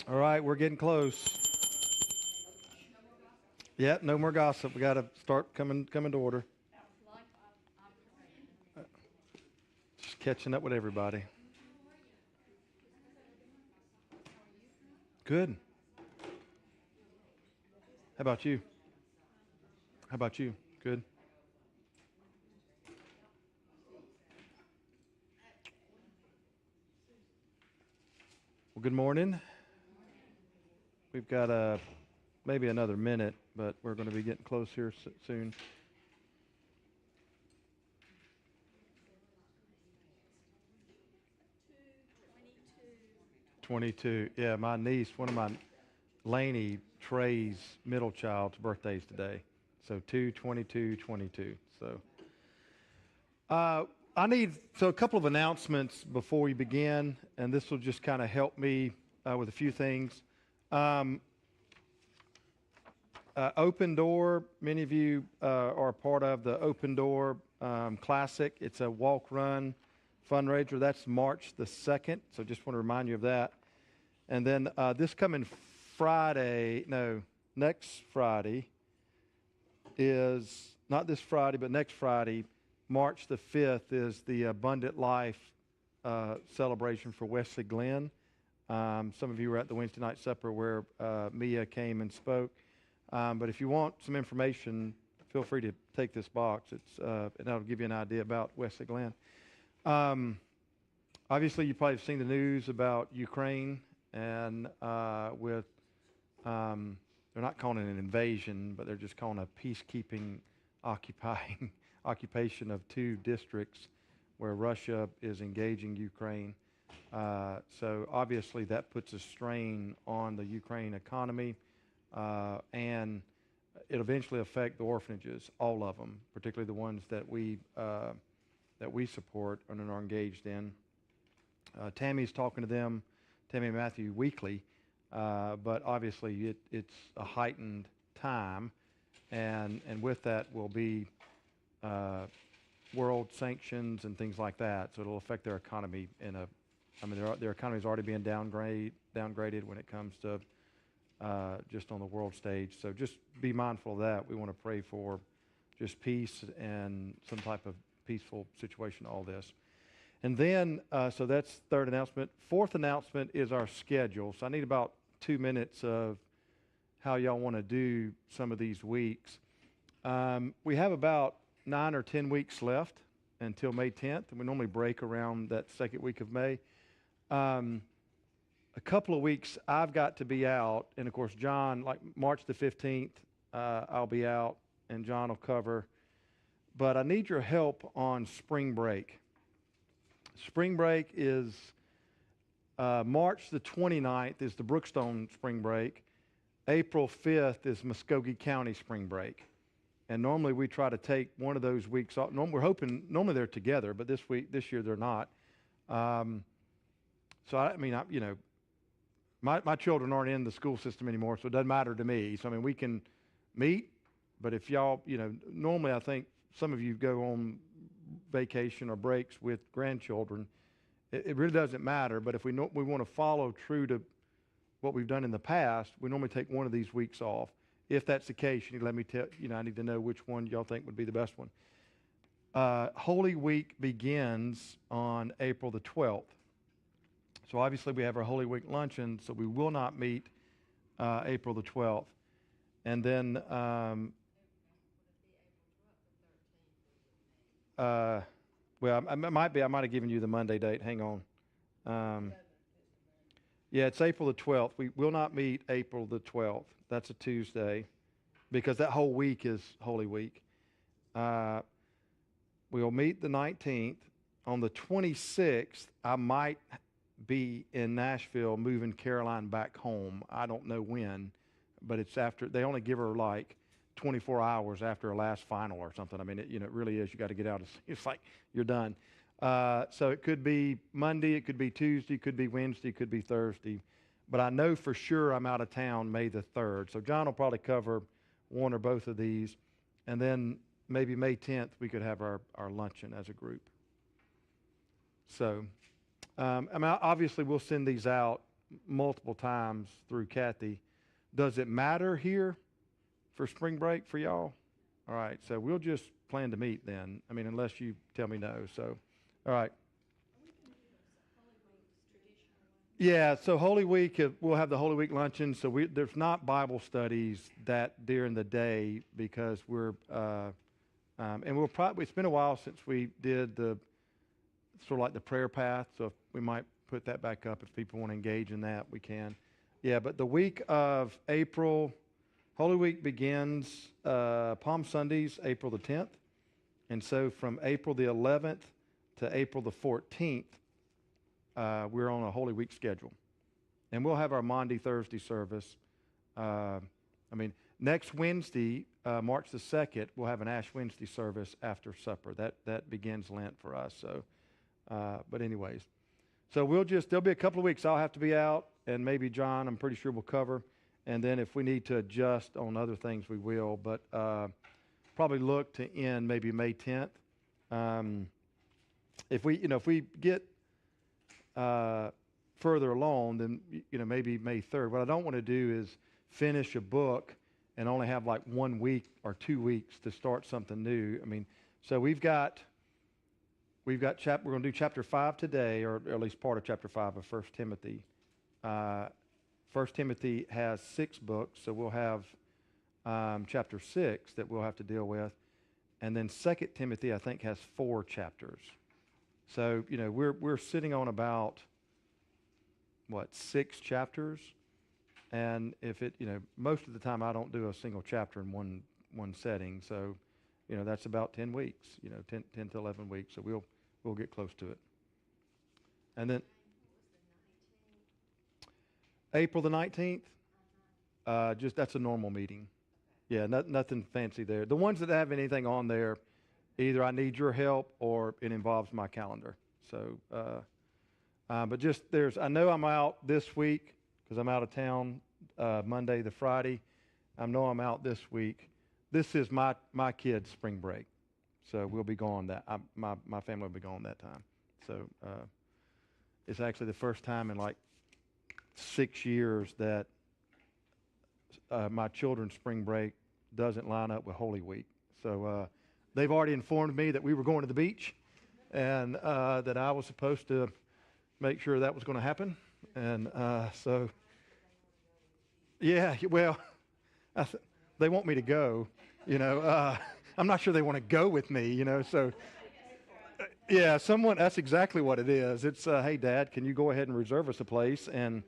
All right, we're getting close. Yeah, no more gossip. We got to start coming to order. Just catching up with everybody. Good. How about you? How about you? Good. Well, good morning. We've got maybe another minute, but we're going to be getting close here soon. '22. Yeah, my niece, one of my Lainey, Trey's middle child's birthday is today. So 2/22/22. So a couple of announcements before we begin, and this will just kind of help me with a few things. Open Door, many of you are a part of the Open Door Classic. It's a walk-run fundraiser. That's March the 2nd, so just want to remind you of that. And then this coming next Friday is, not this Friday, but next Friday, March the 5th, is the Abundant Life celebration for Wesley Glenn. Some of you were at the Wednesday night supper where Mia came and spoke. But if you want some information, feel free to take this box. And that'll give you an idea about Wesley Glenn. Obviously, you probably have seen the news about Ukraine, and they're not calling it an invasion, but they're just calling a peacekeeping occupation of 2 districts where Russia is engaging Ukraine. So obviously that puts a strain on the Ukraine economy, and it'll eventually affect the orphanages, all of them, particularly the ones that we support and are engaged in. Tammy's talking to them, Tammy and Matthew, weekly, but obviously it's a heightened time, and with that will be world sanctions and things like that. So it'll affect their economy their economy is already being downgraded when it comes to just on the world stage. So just be mindful of that. We want to pray for just peace and some type of peaceful situation to all this. And then, so that's third announcement. Fourth announcement is our schedule. So I need about 2 minutes of how y'all want to do some of these weeks. We have about 9 or 10 weeks left until May 10th, and we normally break around that second week of May. A couple of weeks I've got to be out, and of course John, like March the 15th, I'll be out, and John will cover. But I need your help on spring break. Spring break is March the 29th is the Brookstone spring break. April 5th is Muskogee County spring break. And normally we try to take one of those weeks off. We're hoping, normally they're together, but this year they're not. So my children aren't in the school system anymore, so it doesn't matter to me. So, we can meet, but if y'all, normally I think some of you go on vacation or breaks with grandchildren. It really doesn't matter, but if we want to follow true to what we've done in the past, we normally take one of these weeks off. If that's the case, you need to let me tell, I need to know which one y'all think would be the best one. Holy Week begins on April the 12th. So obviously we have our Holy Week luncheon, so we will not meet April the 12th. And then, I might have given you the Monday date. Hang on. Yeah, it's April the 12th. We will not meet April the 12th. That's a Tuesday, because that whole week is Holy Week. We'll meet the 19th. On the 26th, I might be in Nashville moving Caroline back home. I don't know when, but it's after, they only give her like 24 hours after her last final or something. It really is. You got to get out. It's like you're done. So it could be Monday, it could be Tuesday, it could be Wednesday, it could be Thursday. But I know for sure I'm out of town May the 3rd. So John will probably cover one or both of these. And then maybe May 10th, we could have our luncheon as a group. So, obviously we'll send these out multiple times through Kathy. Does it matter here for spring break for y'all? All right, so we'll just plan to meet then. Unless you tell me no. So, all right. Yeah, so Holy Week, we'll have the Holy Week luncheon. So there's not Bible studies during the day, because we're, and we'll probably, it's been a while since we did the, sort of like the prayer path. So we might put that back up. If people want to engage in that, we can. Yeah, but the week of April, Holy Week begins Palm Sundays, April the 10th. And so from April the 11th to April the 14th, we're on a Holy Week schedule. And we'll have our Maundy Thursday service. Next Wednesday, March the 2nd, we'll have an Ash Wednesday service after supper. That begins Lent for us. So, but anyways. So there'll be a couple of weeks I'll have to be out, and maybe John, I'm pretty sure, will cover. And then if we need to adjust on other things, we will. But probably look to end maybe May 10th. If we get further along, then maybe May 3rd. What I don't want to do is finish a book and only have like 1 week or 2 weeks to start something new. So we're going to do chapter 5 today, or at least part of chapter 5 of 1 Timothy. 1 Timothy has 6 books, so we'll have chapter 6 that we'll have to deal with. And then 2 Timothy, I think, has 4 chapters. So, we're sitting on about, 6 chapters? And if most of the time I don't do a single chapter in one setting. So, that's about 10 weeks, 10 to 11 weeks. So we'll get close to it. And then April the 19th, that's a normal meeting. Yeah, nothing fancy there. The ones that have anything on there, either I need your help or it involves my calendar. So, but I know I'm out this week because I'm out of town Monday to Friday. I know I'm out this week. This is my kids' spring break. So we'll be gone my family will be gone that time. So it's actually the first time in like 6 years that my children's spring break doesn't line up with Holy Week. So they've already informed me that we were going to the beach, and that I was supposed to make sure that was going to happen. And so, yeah, well, they want me to go, I'm not sure they want to go with me, so, yeah, that's exactly what it is. It's, hey, Dad, can you go ahead and reserve us a place? And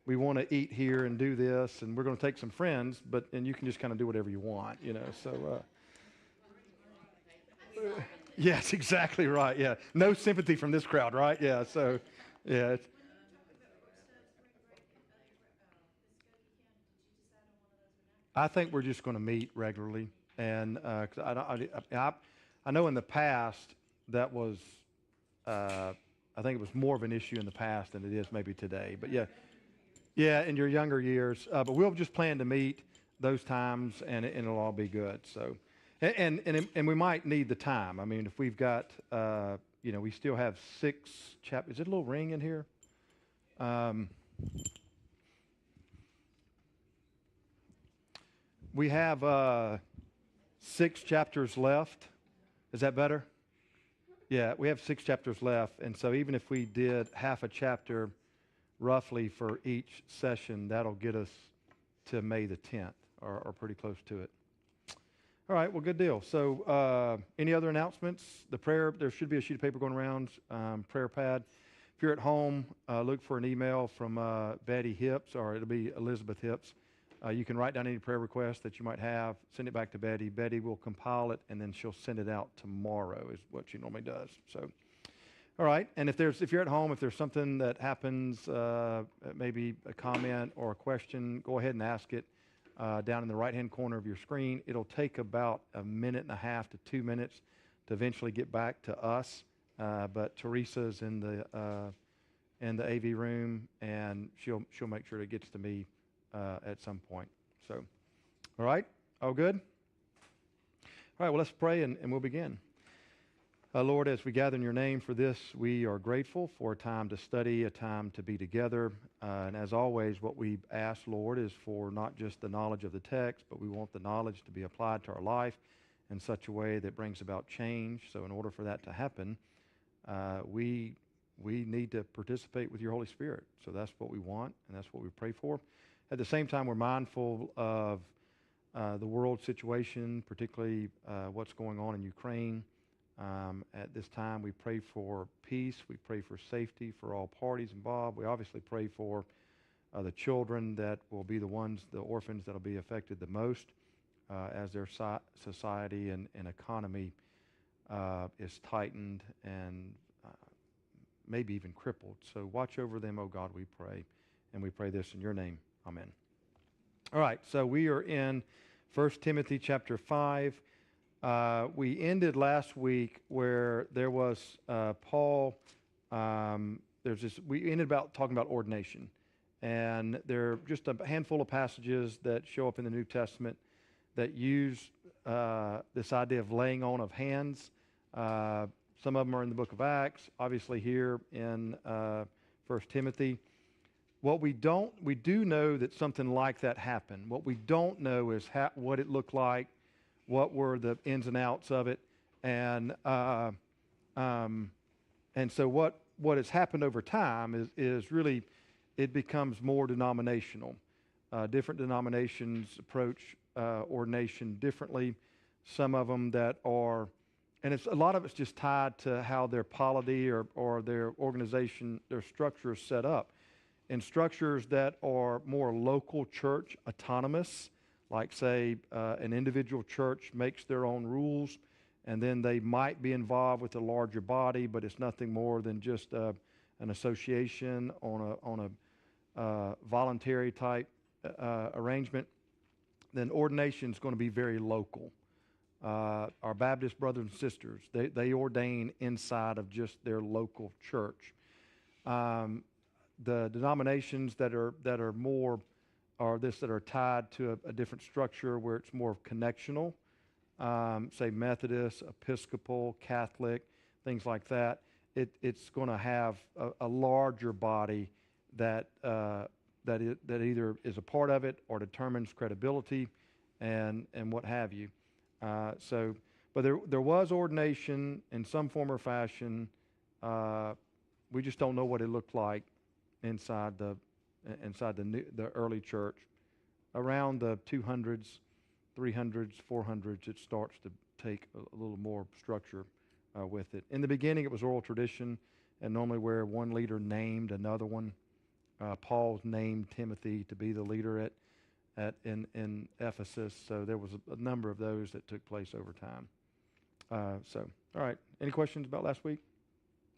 we want to eat here and do this, and we're going to take some friends, and you can just kind of do whatever you want, so. Yes, exactly right, yeah. No sympathy from this crowd, right? Yeah, so, yeah. I think we're just going to meet regularly, and 'cause I know in the past that was, I think it was more of an issue in the past than it is maybe today. But yeah, in your younger years. But we'll just plan to meet those times, and it'll all be good. So, and we might need the time. I mean, if we've got, we still have 6 chapters. Is it a little ring in here? We have 6 chapters left. Is that better? Yeah, we have 6 chapters left, and so even if we did half a chapter roughly for each session, that'll get us to May the 10th, or pretty close to it. All right, well, good deal. So any other announcements? The prayer, there should be a sheet of paper going around, prayer pad. If you're at home, look for an email from Betty Hips, or it'll be Elizabeth Hips. You can write down any prayer requests that you might have, send it back to Betty. Betty will compile it, and then she'll send it out tomorrow, is what she normally does. So, all right. And if you're at home, if there's something that happens, maybe a comment or a question, go ahead and ask it down in the right-hand corner of your screen. It'll take about 1.5 to 2 minutes to eventually get back to us. But Teresa's in the AV room, and she'll make sure it gets to me at some point. So, all right, all good? All right, well, let's pray, and we'll begin. Lord, as we gather in your name for this, we are grateful for a time to study, a time to be together. And as always, what we ask, Lord, is for not just the knowledge of the text, but we want the knowledge to be applied to our life in such a way that brings about change. So in order for that to happen, we need to participate with your Holy Spirit. So that's what we want, and that's what we pray for. At the same time, we're mindful of the world situation, particularly what's going on in Ukraine. At this time, we pray for peace. We pray for safety for all parties involved. We obviously pray for the children that will be the orphans that will be affected the most as their society and economy is tightened and maybe even crippled. So watch over them, oh God, we pray. And we pray this in your name. Amen. All right, so we are in 1 Timothy chapter 5. We ended last week where there was Paul. We ended talking about ordination, and there are just a handful of passages that show up in the New Testament that use this idea of laying on of hands. Some of them are in the book of Acts, obviously here in 1 Timothy. We do know that something like that happened. What we don't know is what it looked like, what were the ins and outs of it, and so what has happened over time is really it becomes more denominational. Different denominations approach ordination differently. Some of them that are, and a lot of it's just tied to how their polity or their organization, their structure is set up. In structures that are more local church autonomous, like say an individual church makes their own rules, and then they might be involved with a larger body, but it's nothing more than just an association on a voluntary type arrangement, then ordination is going to be very local. Our Baptist brothers and sisters, they ordain inside of just their local church. The denominations that are more that are tied to a different structure where it's more connectional, say Methodist, Episcopal, Catholic, things like that. It's going to have a larger body that either is a part of it or determines credibility and what have you. But there was ordination in some form or fashion. We just don't know what it looked like inside the early church. Around the 200s, 300s, 400s, it starts to take a little more structure with it. In the beginning, it was oral tradition, and normally where one leader named another one. Paul named Timothy to be the leader in Ephesus, so there was a number of those that took place over time. All right, any questions about last week?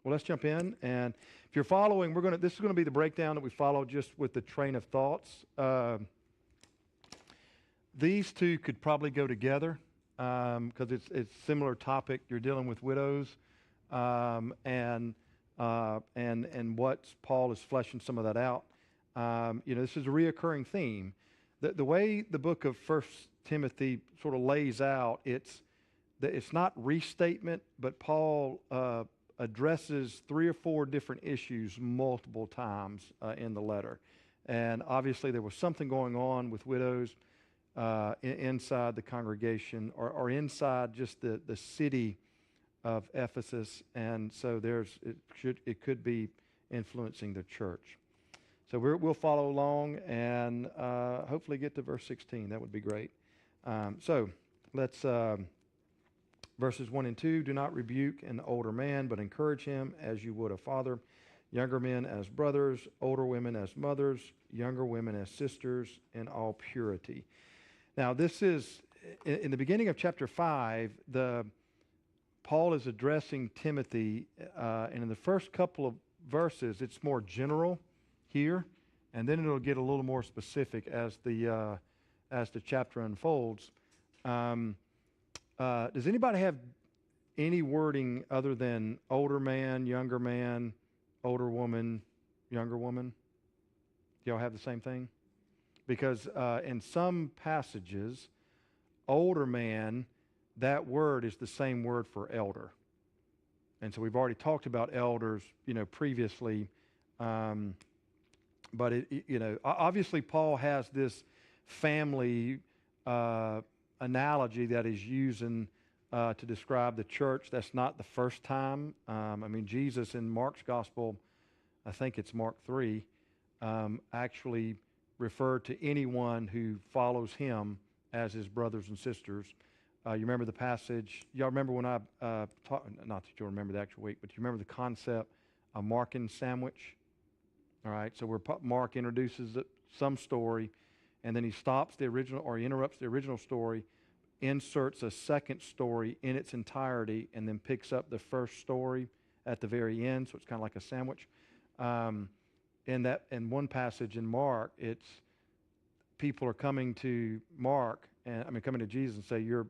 Well, let's jump in, and if you're following, this is going to be the breakdown that we follow just with the train of thoughts. these two could probably go together because it's similar topic. You're dealing with widows, and what Paul is fleshing some of that out. This is a reoccurring theme. The way the book of 1 Timothy sort of lays out, it's not restatement, but Paul addresses 3 or 4 different issues multiple times in the letter. And obviously there was something going on with widows inside the congregation or inside just the city of Ephesus, and so it could be influencing the church. So we'll follow along and hopefully get to verse 16. That would be great. So let's, verses 1 and 2, do not rebuke an older man, but encourage him as you would a father. Younger men as brothers, older women as mothers, younger women as sisters, in all purity. Now this is, in the beginning of chapter 5, Paul is addressing Timothy, and in the first couple of verses, it's more general here, and then it'll get a little more specific as the chapter unfolds. Does anybody have any wording other than older man, older woman, younger woman? Do y'all have the same thing? Because in some passages, older man, that word is the same word for elder. And so we've already talked about elders, previously. But obviously Paul has this family analogy that he's using to describe the church. That's not the first time. Jesus in Mark's gospel, I think it's Mark 3, actually referred to anyone who follows him as his brothers and sisters. You remember the passage? Y'all remember when I taught, not that you'll remember the actual week, but you remember the concept of Markan sandwich? All right, so where Mark introduces some story, and then he stops the original, or he interrupts the original story, inserts a second story in its entirety, and then picks up the first story at the very end, so it's kind of like a sandwich. In one passage in Mark, it's people are coming to Mark, coming to Jesus and say, your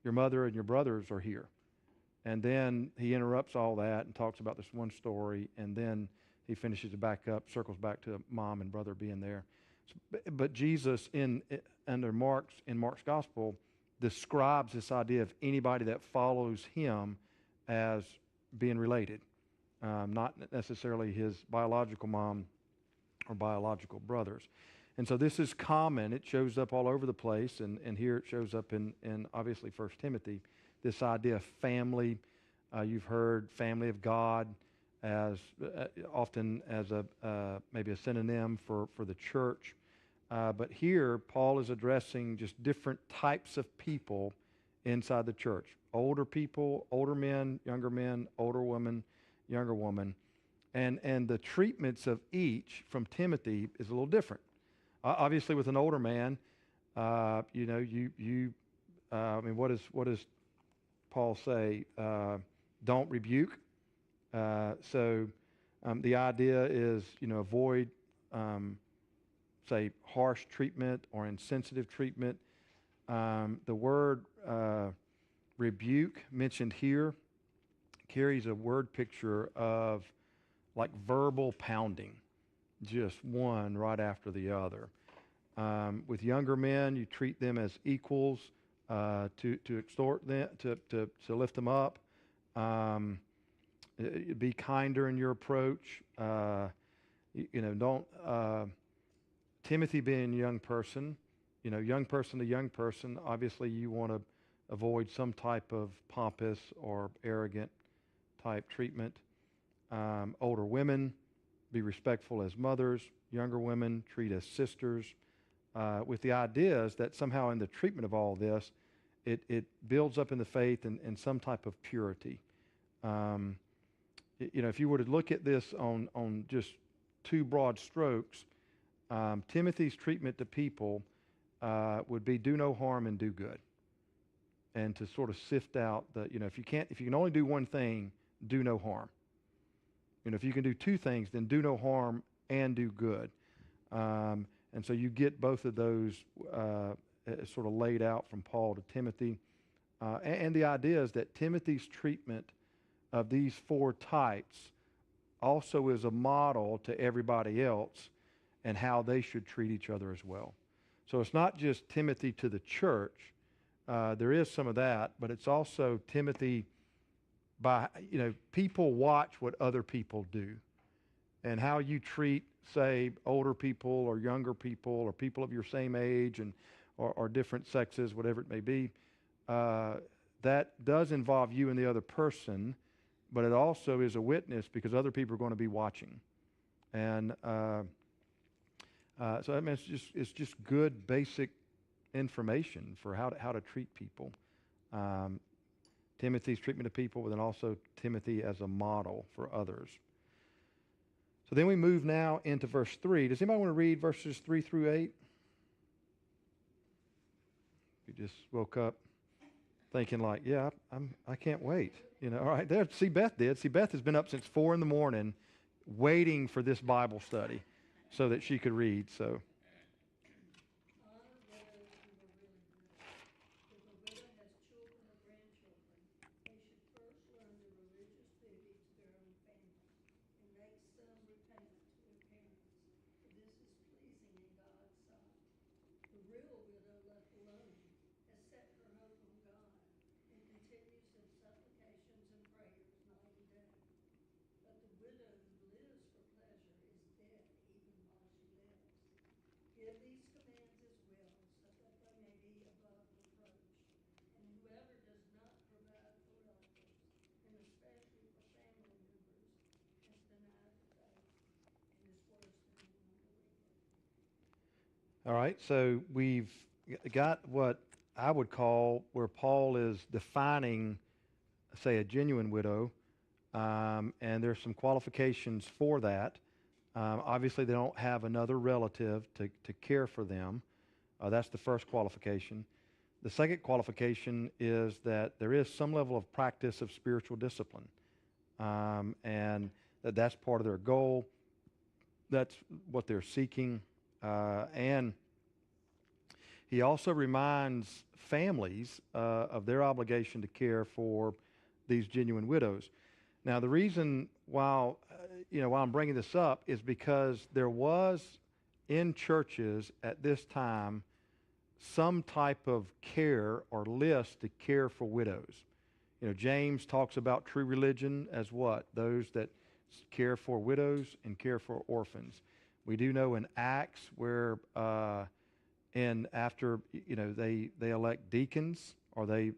mother and your brothers are here. And then he interrupts all that and talks about this one story, and then he finishes it back up, circles back to mom and brother being there. But Jesus in Mark's gospel describes this idea of anybody that follows him as being related, not necessarily his biological mom or biological brothers. And so this is common. It shows up all over the place, and here it shows up in obviously 1 Timothy, this idea of family. You've heard family of God as often as maybe a synonym for the church. But here, Paul is addressing just different types of people inside the church. Older people, older men, older women, younger woman. And the treatments of each from Timothy is a little different. Obviously, with an older man, what does Paul say? Don't rebuke. So the idea is, avoid, say, harsh treatment or insensitive treatment. The word rebuke mentioned here carries a word picture of like verbal pounding, just one right after the other. With younger men, you treat them as equals to extort them, to lift them up. Be kinder in your approach. Don't Timothy being a young person, young person to young person. Obviously, you want to avoid some type of pompous or arrogant type treatment. Older women, be respectful as mothers. Younger women, treat as sisters. With the ideas that somehow in the treatment of all this, it builds up in the faith and some type of purity. If you were to look at this on just two broad strokes, Timothy's treatment to people would be do no harm and do good, and to sort of sift out if you can only do one thing, do no harm. If you can do two things, then do no harm and do good. And so you get both of those sort of laid out from Paul to Timothy. And the idea is that Timothy's treatment of these four types also is a model to everybody else and how they should treat each other as well. So it's not just Timothy to the church. There is some of that, but it's also Timothy by, people watch what other people do. And how you treat, say, older people or younger people or people of your same age or different sexes, whatever it may be, that does involve you and the other person, but it also is a witness because other people are going to be watching. And so I mean, it's just good basic information for how to treat people. Timothy's treatment of people, but then also Timothy as a model for others. So then we move now into verse 3. Does anybody want to read verses 3 through 8? You just woke up thinking like, yeah, I can't wait. All right, there. See, Beth did. See, Beth has been up since 4 in the morning waiting for this Bible study so that she could read. So. All right, so we've got what I would call where Paul is defining, say, a genuine widow, and there's some qualifications for that. Obviously, they don't have another relative to care for them. That's the first qualification. The second qualification is that there is some level of practice of spiritual discipline, and that's part of their goal. That's what they're seeking. And he also reminds families of their obligation to care for these genuine widows. Now, the reason why I'm bringing this up is because there was in churches at this time some type of care or list to care for widows. James talks about true religion as what? Those that care for widows and care for orphans. We do know in Acts where after they elect deacons or they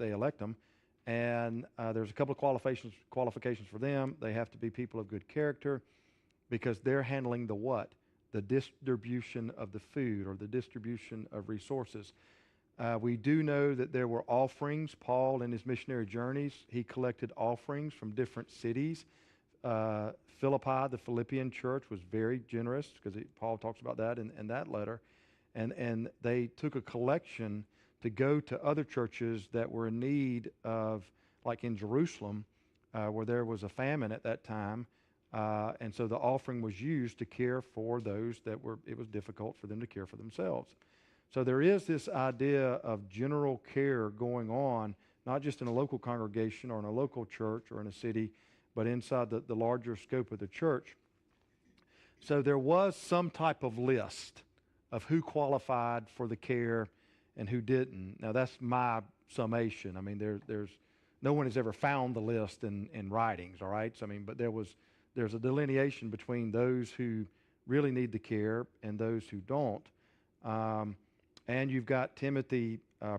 elect them, and there's a couple of qualifications for them. They have to be people of good character because they're handling the what? The distribution of the food or the distribution of resources. We do know that there were offerings. Paul, in his missionary journeys, he collected offerings from different cities. Philippi, the Philippian church, was very generous because Paul talks about that in that letter. And they took a collection to go to other churches that were in need of, like in Jerusalem, where there was a famine at that time. And so the offering was used to care for those it was difficult for them to care for themselves. So there is this idea of general care going on, not just in a local congregation or in a local church or in a city, but inside the larger scope of the church. So there was some type of list of who qualified for the care and who didn't. Now that's my summation. I mean, there's no one has ever found the list in writings, all right? So, I mean, but there's a delineation between those who really need the care and those who don't. And you've got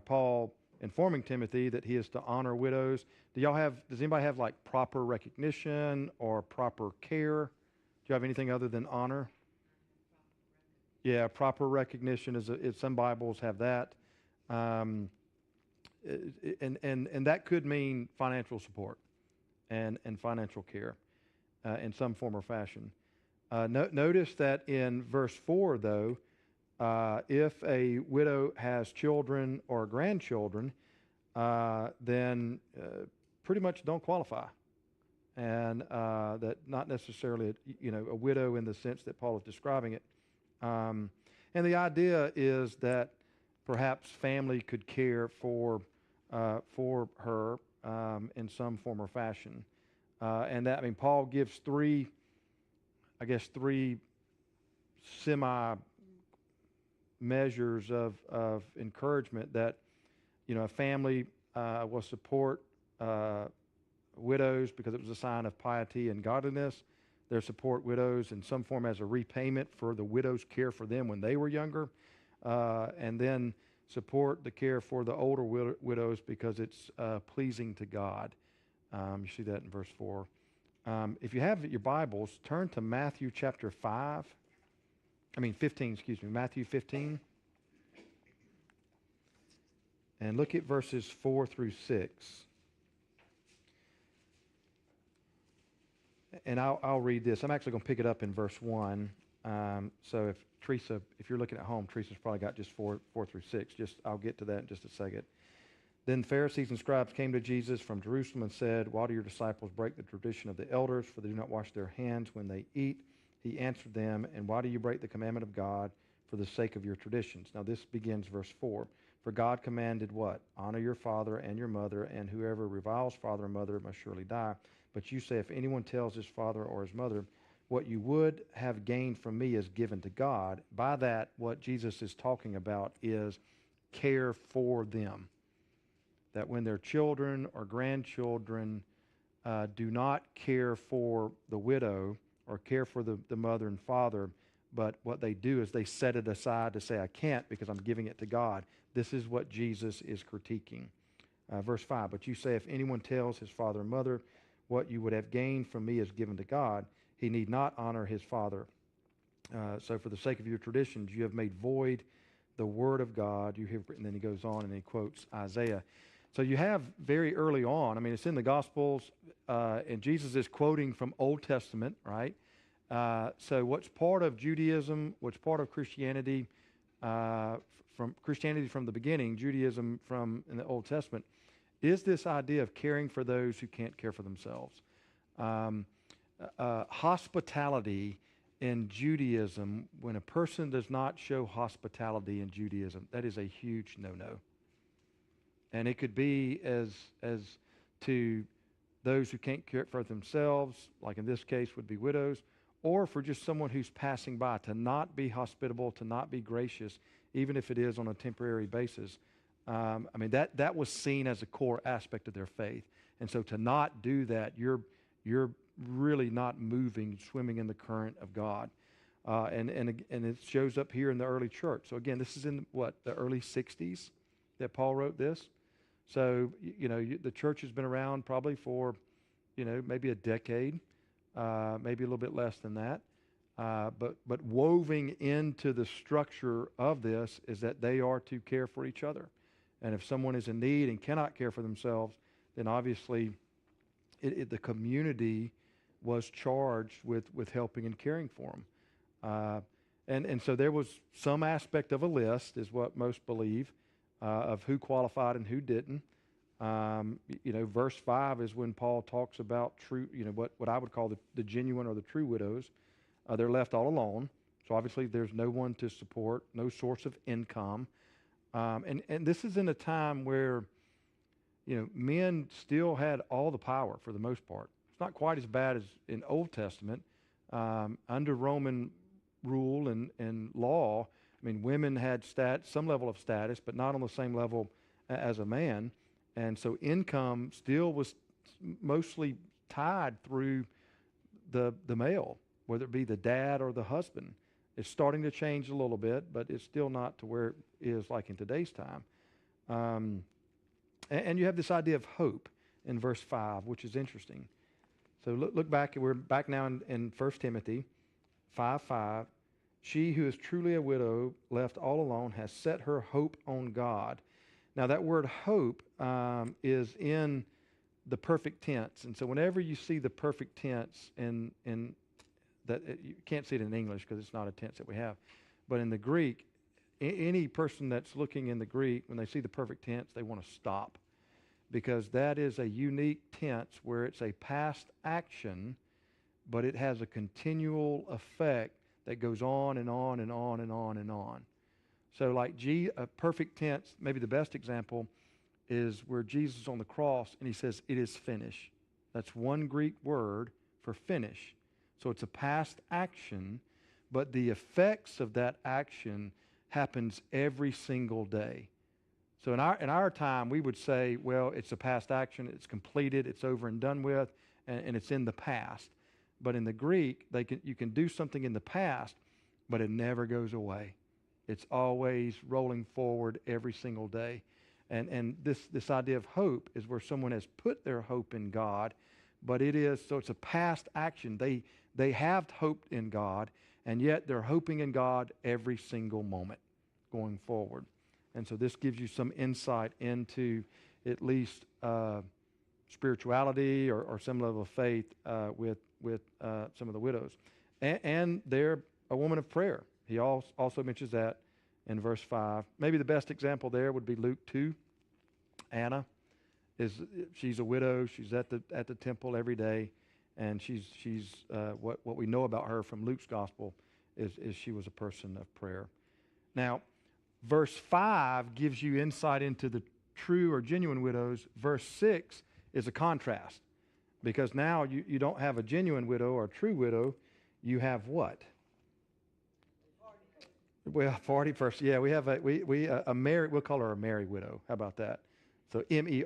Paul informing Timothy that he is to honor widows. Does anybody have like proper recognition or proper care? Do you have anything other than honor? Yeah, proper recognition is some Bibles have that. And that could mean financial support and financial care in some form or fashion. Notice that in verse 4, though, if a widow has children or grandchildren, then pretty much don't qualify. And that not necessarily, a widow in the sense that Paul is describing it. And the idea is that perhaps family could care for her in some form or fashion. And that, I mean, Paul gives three semi measures of encouragement that, a family will support widows because it was a sign of piety and godliness. They'll support widows in some form as a repayment for the widow's care for them when they were younger. And then support the care for the older widows because it's pleasing to God. You see that in verse 4. If you have your Bibles, turn to Matthew chapter 15, Matthew 15. And look at verses 4 through 6. And I'll read this. I'm actually going to pick it up in verse 1. So if you're looking at home, Teresa's probably got just 4 through 6. I'll get to that in just a second. Then Pharisees and scribes came to Jesus from Jerusalem and said, "Why do your disciples break the tradition of the elders, for they do not wash their hands when they eat?" He answered them, "And why do you break the commandment of God for the sake of your traditions?" Now this begins verse 4. "For God commanded what? Honor your father and your mother, and whoever reviles father or mother must surely die. But you say, if anyone tells his father or his mother, what you would have gained from me is given to God." By that, what Jesus is talking about is care for them. That when their children or grandchildren do not care for the widow or care for the mother and father, but what they do is they set it aside to say, "I can't because I'm giving it to God." This is what Jesus is critiquing. Verse 5, "But you say, if anyone tells his father or mother, what you would have gained from me is given to God, he need not honor his father. So for the sake of your traditions, you have made void the word of God." And then he goes on and he quotes Isaiah. So you have very early on, it's in the Gospels, and Jesus is quoting from Old Testament, right? So what's part of Judaism, what's part of Christianity, from Christianity from the beginning, Judaism from in the Old Testament, is this idea of caring for those who can't care for themselves. Hospitality in Judaism, when a person does not show hospitality in Judaism, that is a huge no-no. And it could be as to those who can't care for themselves, like in this case would be widows, or for just someone who's passing by, to not be hospitable, to not be gracious, even if it is on a temporary basis. That was seen as a core aspect of their faith. And so to not do that, you're really not moving, swimming in the current of God. And it shows up here in the early church. So again, this is in the early 60s that Paul wrote this. So, the church has been around probably for, maybe a decade, maybe a little bit less than that. But woven into the structure of this is that they are to care for each other. And if someone is in need and cannot care for themselves, then obviously the community was charged with helping and caring for them. And so there was some aspect of a list, is what most believe, of who qualified and who didn't. Verse 5 is when Paul talks about true, what I would call the genuine or the true widows. They're left all alone. So obviously there's no one to support, no source of income. And this is in a time where, men still had all the power for the most part. It's not quite as bad as in Old Testament. Under Roman rule and law, women had some level of status, but not on the same level as a man. And so income still was mostly tied through the male, whether it be the dad or the husband. It's starting to change a little bit, but it's still not to where it is like in today's time. And you have this idea of hope in verse 5, which is interesting. So look back, we're back now in 1 Timothy 5:5. "She who is truly a widow, left all alone, has set her hope on God." Now that word hope is in the perfect tense. And so whenever you see the perfect tense in that, you can't see it in English because it's not a tense that we have. But in the Greek, any person that's looking in the Greek, when they see the perfect tense, they want to stop. Because that is a unique tense where it's a past action, but it has a continual effect that goes on and on and on and on and on. So like a perfect tense, maybe the best example is where Jesus is on the cross and he says, "It is finished." That's one Greek word for finish. So it's a past action, but the effects of that action happens every single day. So in our time, we would say, well, it's a past action, it's completed, it's over and done with, and it's in the past. But in the Greek, you can do something in the past, but it never goes away. It's always rolling forward every single day. And this idea of hope is where someone has put their hope in God, but it's a past action. They have hoped in God, and yet they're hoping in God every single moment going forward. And so this gives you some insight into at least spirituality or some level of faith with some of the widows. And they're a woman of prayer. He also mentions that in verse 5. Maybe the best example there would be Luke 2. Anna, she's a widow. She's at the temple every day, and she's what we know about her from Luke's gospel is she was a person of prayer. Now, verse 5 gives you insight into the true or genuine widows. Verse 6 is a contrast, because now you don't have a genuine widow or a true widow. You have what? Well, 40 person. Yeah, we have a married. We'll call her a married widow. How about that? So Merry,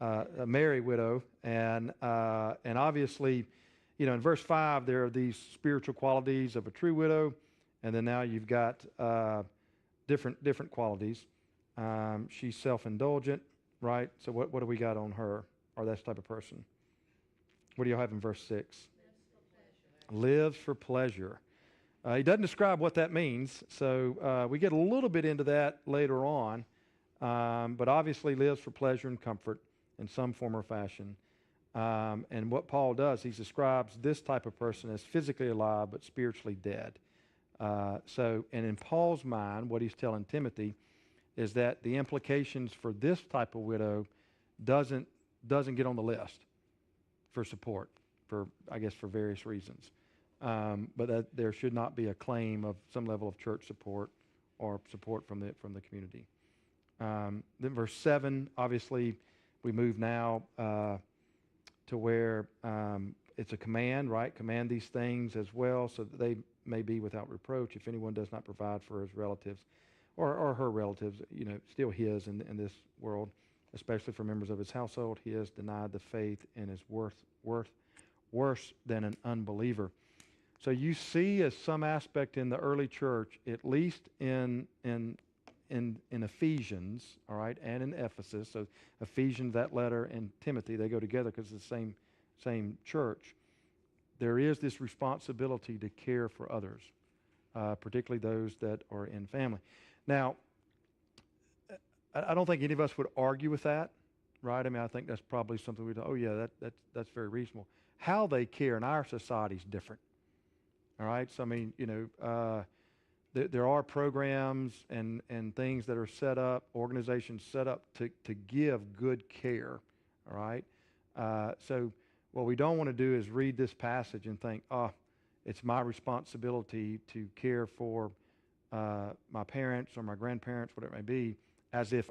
a married widow, and obviously, in verse 5 there are these spiritual qualities of a true widow, and then now you've got different qualities. She's self-indulgent, right? So what do we got on her, or that type of person? What do you have in verse 6? Lives for pleasure. He doesn't describe what that means, so we get a little bit into that later on, but obviously lives for pleasure and comfort in some form or fashion. And what Paul does, he describes this type of person as physically alive but spiritually dead. And in Paul's mind, what he's telling Timothy is that the implications for this type of widow doesn't get on the list for support, for various reasons. But that there should not be a claim of some level of church support or support from the community. Then verse 7, obviously, we move now to where it's a command, right? Command these things as well, so that they may be without reproach if anyone does not provide for his relatives or her relatives, still his in this world, especially for members of his household. He has denied the faith and is worse than an unbeliever. So you see as some aspect in the early church, at least in Ephesians, all right, and in Ephesus. So Ephesians, that letter, and Timothy, they go together because it's the same church. There is this responsibility to care for others, particularly those that are in family. Now, I don't think any of us would argue with that, right? I mean, I think that's probably something we'd, that's very reasonable. How they care in our society is different. All right, so I mean, there are programs and things that are set up, organizations set up to give good care. All right, so what we don't want to do is read this passage and think, it's my responsibility to care for my parents or my grandparents, whatever it may be, as if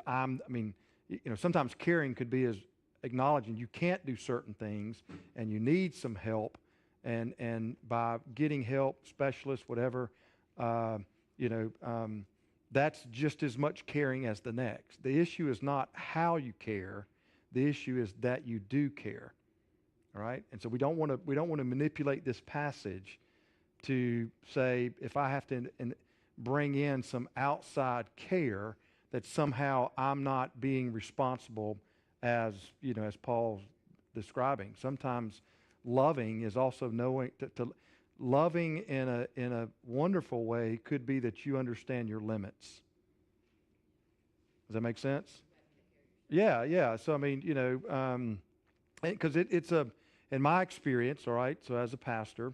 sometimes caring could be as acknowledging you can't do certain things and you need some help. And by getting help, specialists, whatever, that's just as much caring as the next. The issue is not how you care. The issue is that you do care. All right? And so we don't want to manipulate this passage to say, if I have to bring in some outside care, that somehow I'm not being responsible as Paul's describing. Sometimes loving is also knowing to loving in a wonderful way could be that you understand your limits. Does that make sense? Yeah. So I mean, because it's in my experience, all right. So as a pastor,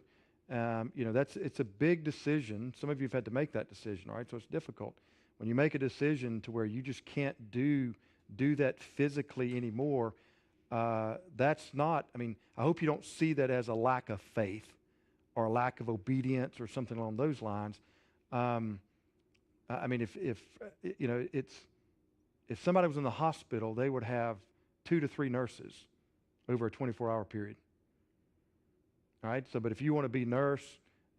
it's a big decision. Some of you have had to make that decision, all right. So it's difficult when you make a decision to where you just can't do that physically anymore. That's not, I hope you don't see that as a lack of faith or a lack of obedience or something along those lines. I mean, if you know, if somebody was in the hospital, they would have 2 to 3 nurses over a 24-hour period. All right. So, but if you want to be nurse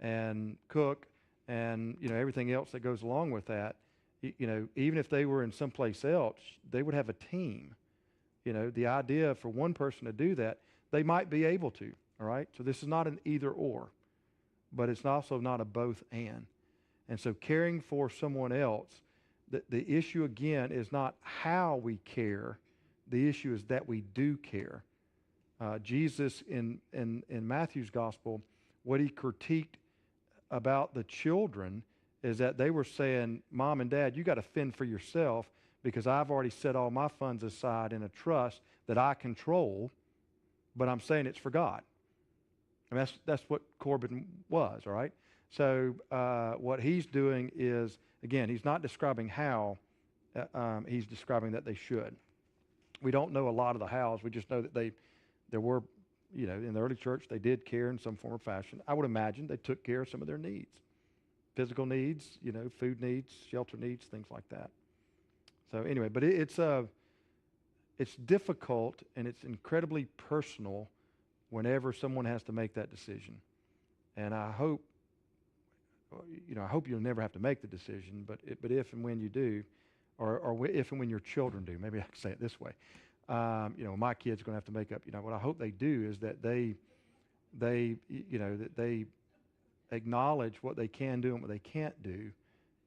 and cook and everything else that goes along with that, even if they were in someplace else, they would have a team. The idea for one person to do that, they might be able to. All right. So this is not an either or, but it's also not a both and. And so caring for someone else, the issue again is not how we care. The issue is that we do care. Jesus in Matthew's gospel, what he critiqued about the children is that they were saying, Mom and Dad, you got to fend for yourself because I've already set all my funds aside in a trust that I control, but I'm saying it's for God. I mean, that's what Corbin was, all right? So what he's doing is, again, he's not describing how, he's describing that they should. We don't know a lot of the hows. We just know that there were, in the early church, they did care in some form or fashion. I would imagine they took care of some of their needs. Physical needs, food needs, shelter needs, things like that. So anyway, but it's difficult and it's incredibly personal whenever someone has to make that decision. And I hope you'll never have to make the decision, but if and when you do, or if and when your children do, maybe I can say it this way. My kids are going to have to make up. What I hope they do is that they acknowledge what they can do and what they can't do,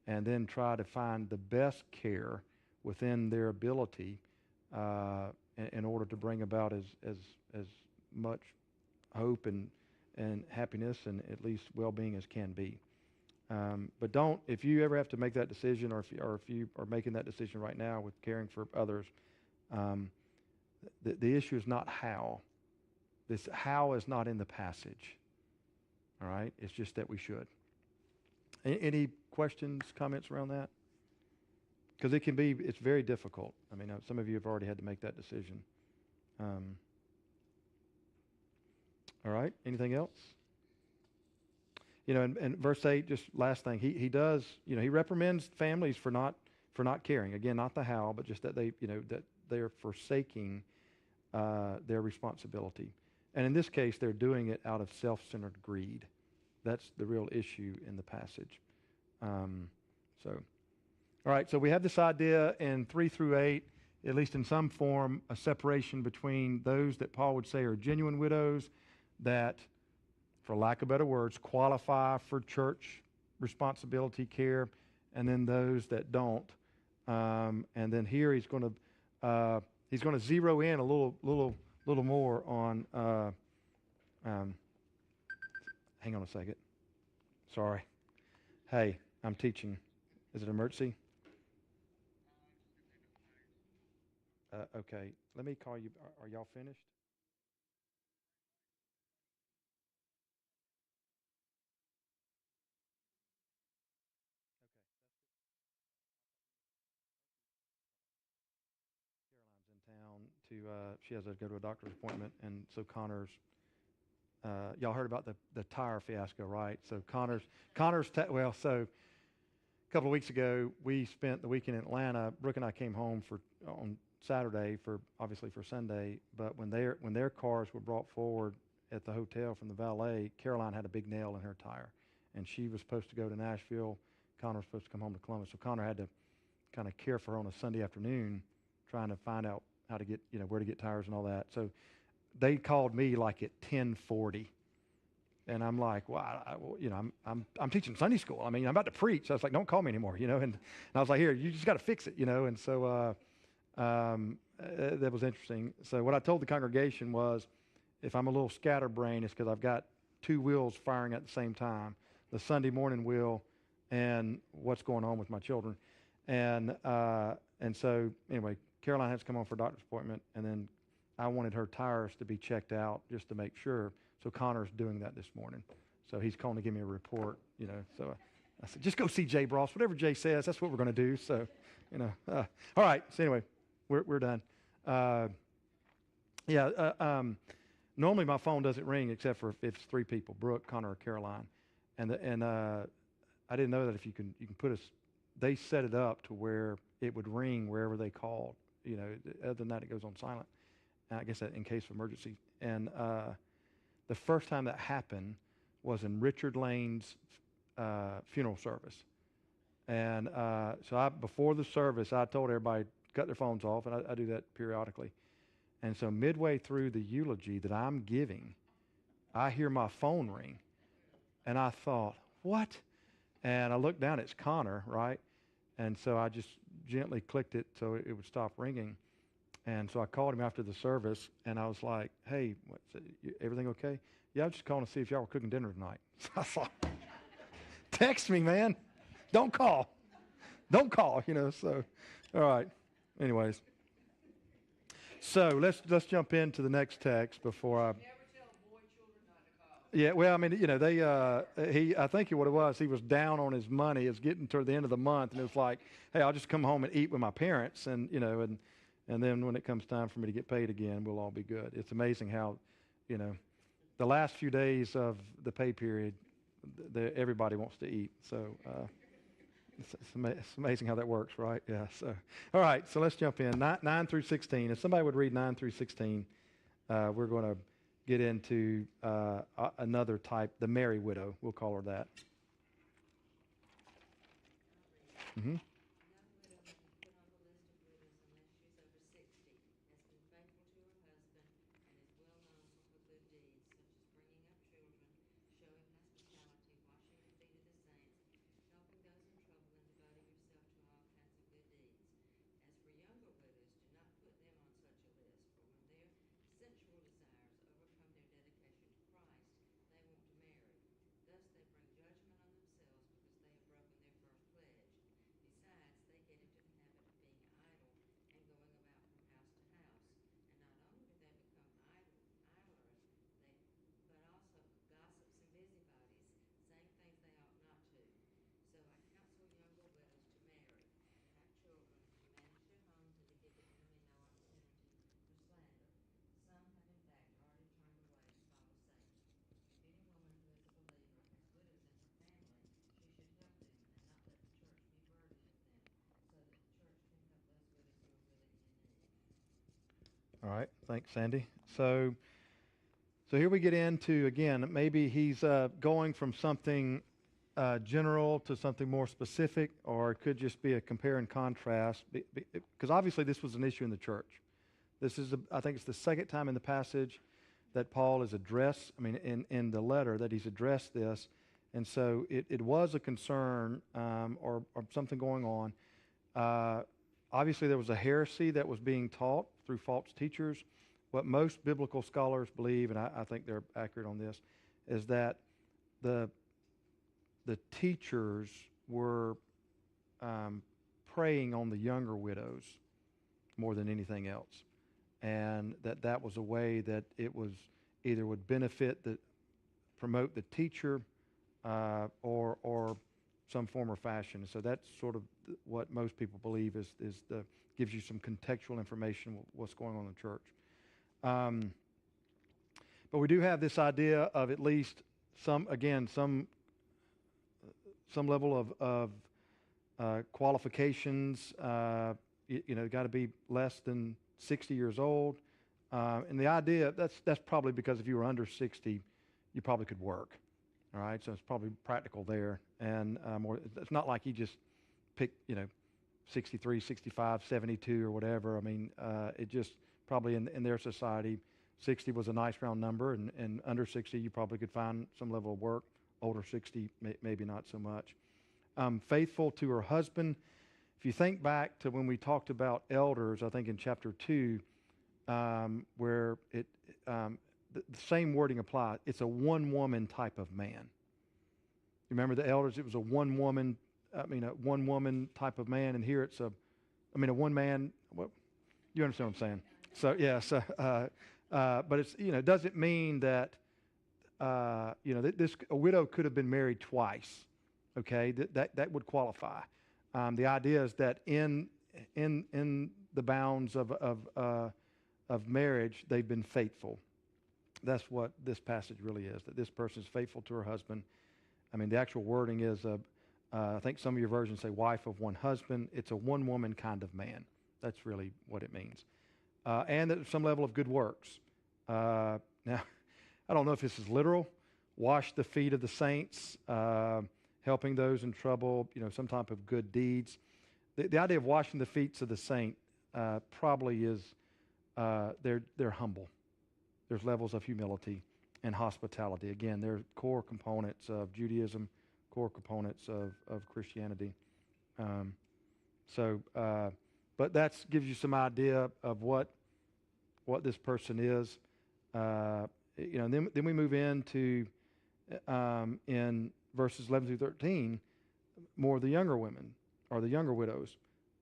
and then try to find the best care within their ability in order to bring about as much hope and happiness and at least well-being as can be. But if you ever have to make that decision, or if you are making that decision right now with caring for others, the issue is not how. This how is not in the passage. All right? It's just that we should. Any questions, comments around that? Because it's very difficult. I mean, some of you have already had to make that decision. All right? Anything else? In verse 8, just last thing, he does, he reprimands families for not caring. Again, not the how, but just that that they're forsaking their responsibility. And in this case, they're doing it out of self-centered greed. That's the real issue in the passage. All right, so we have this idea in 3 through 8, at least in some form, a separation between those that Paul would say are genuine widows that, for lack of better words, qualify for church responsibility care, and then those that don't. And then here he's going to zero in a little more on. Hang on a second. Sorry. Hey, I'm teaching. Is it an emergency? Okay. Let me call you. Are y'all finished? Caroline's in town she has to go to a doctor's appointment, and so Connor's. Y'all heard about the tire fiasco, right? So Connor's. So a couple of weeks ago, we spent the weekend in Atlanta. Brooke and I came home on Saturday for Sunday. But when their cars were brought forward at the hotel from the valet, Caroline had a big nail in her tire, and she was supposed to go to Nashville. Connor was supposed to come home to Columbus, so Connor had to kind of care for her on a Sunday afternoon, trying to find out how to get where to get tires and all that. So they called me like at 10:40. And I'm like, well, I'm teaching Sunday school. I mean, I'm about to preach. So I was like, don't call me anymore, and I was like, here, you just got to fix it, And so that was interesting. So what I told the congregation was, if I'm a little scatterbrained, it's because I've got 2 wheels firing at the same time: the Sunday morning wheel and what's going on with my children. And so anyway, Caroline has to come home for a doctor's appointment, and then I wanted her tires to be checked out just to make sure. So Connor's doing that this morning. So he's calling to give me a report, So I said, just go see Jay Bross. Whatever Jay says, that's what we're going to do. So, all right. So anyway, we're done. normally my phone doesn't ring except for if it's three people, Brooke, Connor, or Caroline. I didn't know that if you can put they set it up to where it would ring wherever they called. Other than that, it goes on silent. I guess that in case of emergency. And the first time that happened was in Richard Lane's funeral service. And so before the service, I told everybody to cut their phones off, and I do that periodically. And so midway through the eulogy that I'm giving, I hear my phone ring. And I thought, what? And I looked down, it's Connor, right? And so I just gently clicked it so it would stop ringing. And so I called him after the service, and I was like, hey, everything okay? Yeah, I was just calling to see if y'all were cooking dinner tonight. So I thought, text me, man. Don't call. Don't call, so. All right. Anyways. So let's jump into the next text before I... Yeah, well, I mean, I think what it was, he was down on his money. It's getting toward the end of the month, and it was like, hey, I'll just come home and eat with my parents, and then when it comes time for me to get paid again, we'll all be good. It's amazing how, the last few days of the pay period, everybody wants to eat. So it's amazing how that works, right? Yeah. So, all right, so let's jump in. 9 through 16. If somebody would read 9 through 16, we're going to get into another type, the Mary widow. We'll call her that. Mm-hmm. All right, thanks, Sandy. So here we get into, again, maybe he's going from something general to something more specific, or it could just be a compare and contrast, because obviously this was an issue in the church. I think it's the second time in the passage that Paul is addressed, in the letter that he's addressed this, and so it was a concern or something going on. Obviously, there was a heresy that was being taught through false teachers. What most biblical scholars believe, and I think they're accurate on this, is that the teachers were preying on the younger widows more than anything else, and that was a way that it was either would promote the teacher or some form or fashion. So that's sort of what most people believe gives you some contextual information what's going on in the church. But we do have this idea of at least some level of qualifications. Got to be less than 60 years old. And the idea, that's probably because if you were under 60, you probably could work. All right, so it's probably practical there. And it's not like you just pick, 63, 65, 72 or whatever. It just probably in their society, 60 was a nice round number, and under 60 you probably could find some level of work. Older 60, maybe not so much. Faithful to her husband. If you think back to when we talked about elders, I think in chapter 2, where the same wording applies. It's a one-woman type of man. You remember the elders? It was a one-woman type of man, and here it's a one-man. Well, you understand what I'm saying? So yeah. So, but it's it doesn't mean that a widow could have been married twice. Okay, that would qualify. The idea is that in the bounds of marriage, they've been faithful. That's what this passage really is, that this person is faithful to her husband. I mean, the actual wording is, I think some of your versions say wife of one husband. It's a one-woman kind of man. That's really what it means. And at some level of good works. Now, I don't know if this is literal. Wash the feet of the saints, helping those in trouble, some type of good deeds. The idea of washing the feet of the saint probably is they're humble. There's levels of humility and hospitality. Again, they're core components of Judaism, core components of Christianity. But that gives you some idea of what this person is. Then we move into in verses 11 through 13, more of the younger women or the younger widows.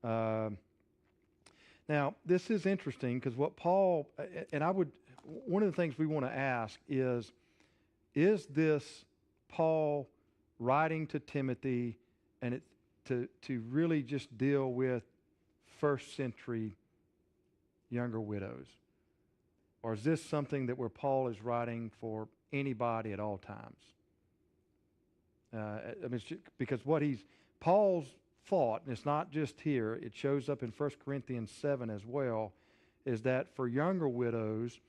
Now, this is interesting because what Paul, one of the things we want to ask is this Paul writing to Timothy and to really just deal with first century younger widows? Or is this something that where Paul is writing for anybody at all times? Because Paul's thought, and it's not just here, it shows up in 1 Corinthians 7 as well, is that for younger widows,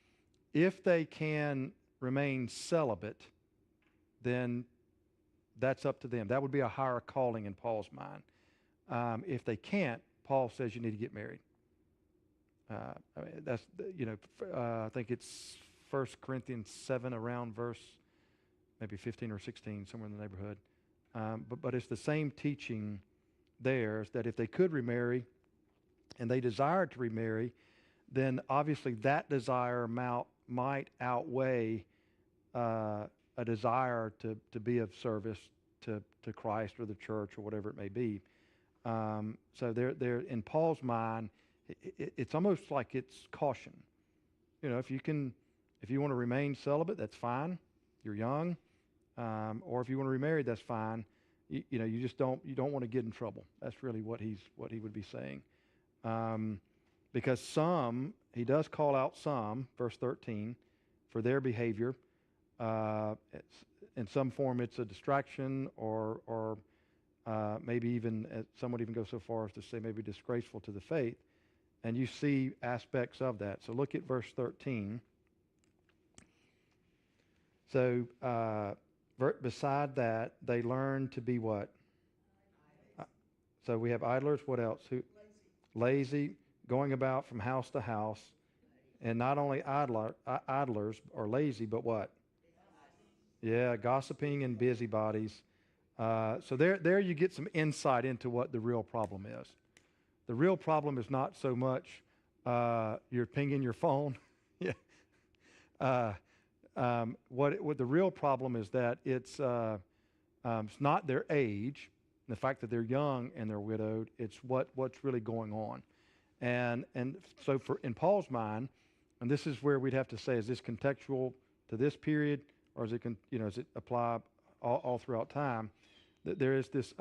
if they can remain celibate, then that's up to them. That would be a higher calling in Paul's mind. If they can't, Paul says you need to get married. I think it's 1 Corinthians 7 around verse maybe 15 or 16, somewhere in the neighborhood. But it's the same teaching there, is that if they could remarry and they desired to remarry, then obviously that desire might outweigh a desire to be of service to Christ or the church or whatever it may be. So there in Paul's mind, it's almost like it's caution. If you want to remain celibate, that's fine. You're young, or if you want to remarry, that's fine. You don't want to get in trouble. That's really what he would be saying. Because he does call out some, verse 13, for their behavior. In some form, it's a distraction, or maybe even some would even go so far as to say maybe disgraceful to the faith. And you see aspects of that. So look at verse 13. So beside that, they learn to be what? So we have idlers. What else? Lazy, going about from house to house. And not only idlers or lazy, but what? Yeah, gossiping and busybodies. So there you get some insight into what the real problem is. The real problem is not so much you're pinging your phone. Yeah. What the real problem is that it's not their age, the fact that they're young and they're widowed. It's what's really going on, and so in Paul's mind, and this is where we'd have to say, is this contextual to this period, or is it apply all throughout time? That there is this.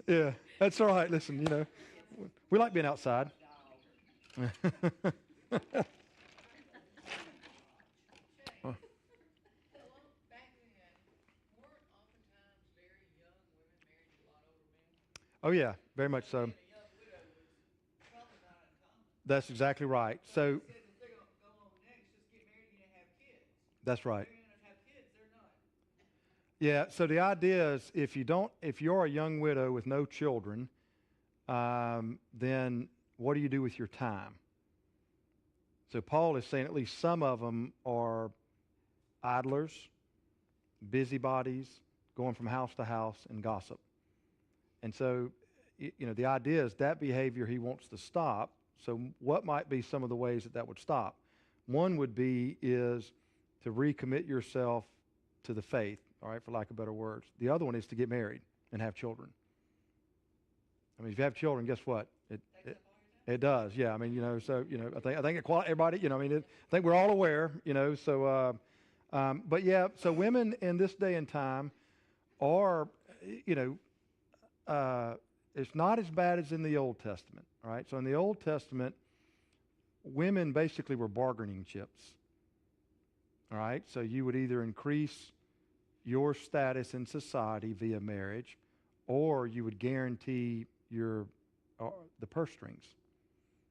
Yeah, that's all right. Listen, we like being outside. Oh yeah, very much so. That's exactly right. So that's right. Yeah, so the idea is if you're a young widow with no children, then what do you do with your time? So Paul is saying at least some of them are idlers, busybodies, going from house to house and gossip. And so, the idea is that behavior he wants to stop. So what might be some of the ways that would stop? One would be is to recommit yourself to the faith, all right, for lack of better words. The other one is to get married and have children. I mean, if you have children, guess what? It does, yeah. I mean, I think everybody, I think we're all aware, but yeah, so women in this day and time are, it's not as bad as in the Old Testament, all right? So in the Old Testament, women basically were bargaining chips, all right? So you would either increase your status in society via marriage, or you would guarantee the purse strings.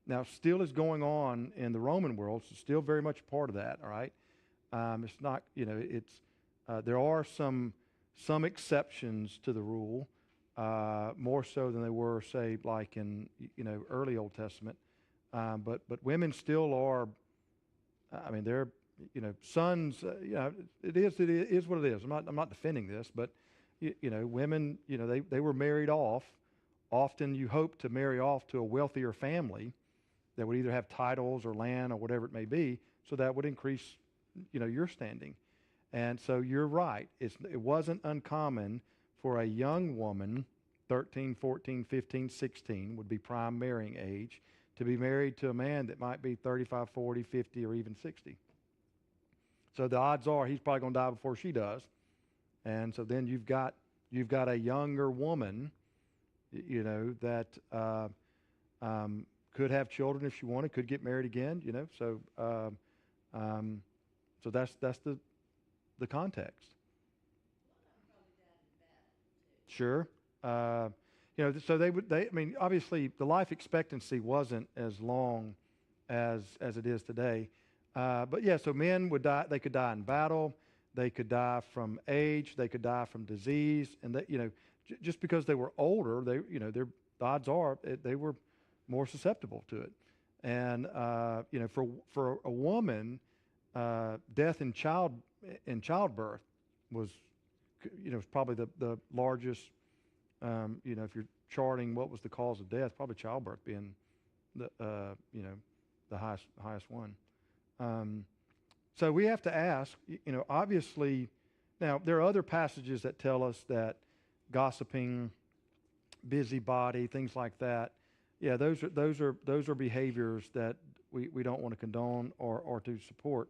Now, still is going on in the Roman world, so still very much a part of that, all right? It's not, there are some exceptions to the rule, more so than they were, say, like in, early Old Testament. But women still are, they're, sons, it is what it is. I'm not defending this, but, women, they were married off. Often you hope to marry off to a wealthier family that would either have titles or land or whatever it may be, so that would increase, your standing. And so you're right. It wasn't uncommon for a young woman, 13, 14, 15, 16, would be prime marrying age, to be married to a man that might be 35, 40, 50, or even 60. So the odds are he's probably going to die before she does. And so then you've got a younger woman, that could have children if she wanted, could get married again, So that's the context. Sure. So obviously the life expectancy wasn't as long as it is today. But yeah, so men would die. They could die in battle. They could die from age. They could die from disease. And just because they were older, the odds are they were more susceptible to it. And for a woman, death in childbirth was probably the largest. If you're charting what was the cause of death, probably childbirth being the highest one. So we have to ask, obviously, now there are other passages that tell us that gossiping, busybody, things like that, yeah, those are behaviors that we don't want to condone or to support.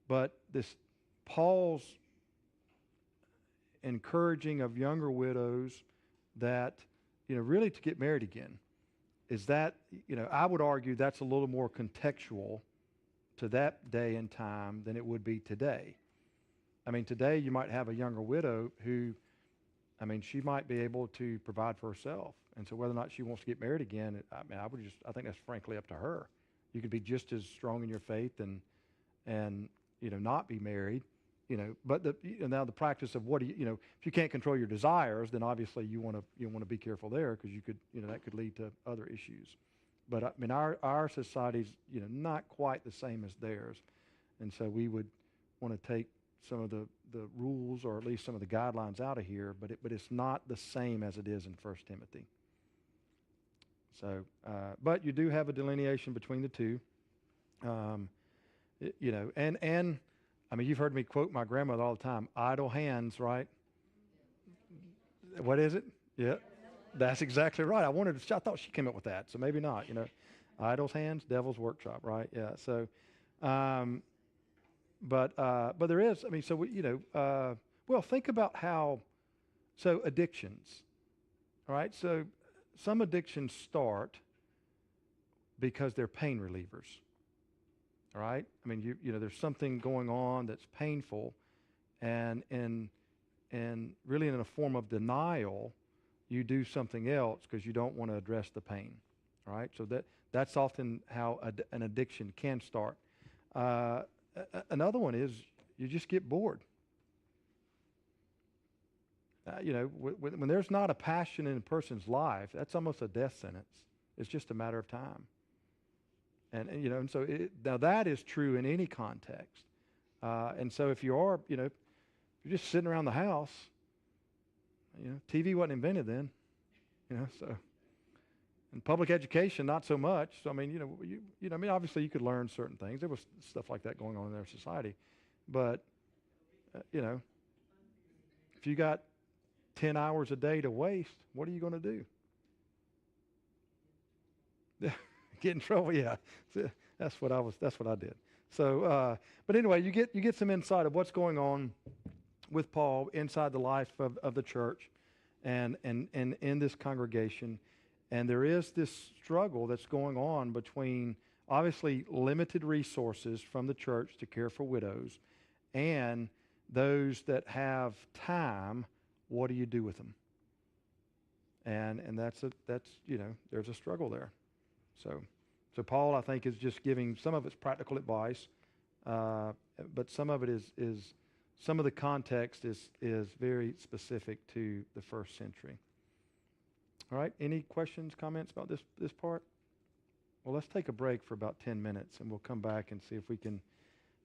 But this Paul's encouraging of younger widows that, really to get married again, is that, I would argue that's a little more contextual to that day and time than it would be today. Today you might have a younger widow who, she might be able to provide for herself. And so whether or not she wants to get married again, I think that's frankly up to her. You could be just as strong in your faith and not be married, but now the practice of if you can't control your desires, then obviously you want to be careful there, because you could, that could lead to other issues. But our society's, not quite the same as theirs. And so we would want to take some of the rules, or at least some of the guidelines, out of here, but it's not the same as it is in 1 Timothy. So, but you do have a delineation between the two, and you've heard me quote my grandmother all the time, idle hands, right? What is it? Yeah, that's exactly right. I thought she came up with that, so maybe not, idle hands, devil's workshop, right? Yeah, so, but there is, think about so addictions, all right? So some addictions start because they're pain relievers, all right? There's something going on that's painful, and really in a form of denial, you do something else because you don't want to address the pain, all right? So that's often how an addiction can start. Another one is you just get bored. When there's not a passion in a person's life, that's almost a death sentence. It's just a matter of time. And so now that is true in any context. And so if you're just sitting around the house, TV wasn't invented then, so. And public education, not so much. So, obviously you could learn certain things. There was stuff like that going on in their society. But, if you got 10 hours a day to waste, what are you going to do? Get in trouble? Yeah. That's what I did. So, but anyway, you get some insight of what's going on with Paul inside the life of the church. and in this congregation. And there is this struggle that's going on between obviously limited resources from the church to care for widows and those that have time. What do you do with them? And that's there's a struggle there. So Paul, I think, is just giving some of it's practical advice, but some of it is some of the context is very specific to the first century. All right. Any questions, comments about this part? Well, let's take a break for about 10 minutes, and we'll come back and see if we can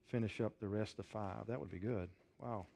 finish up the rest of 5. That would be good. Wow.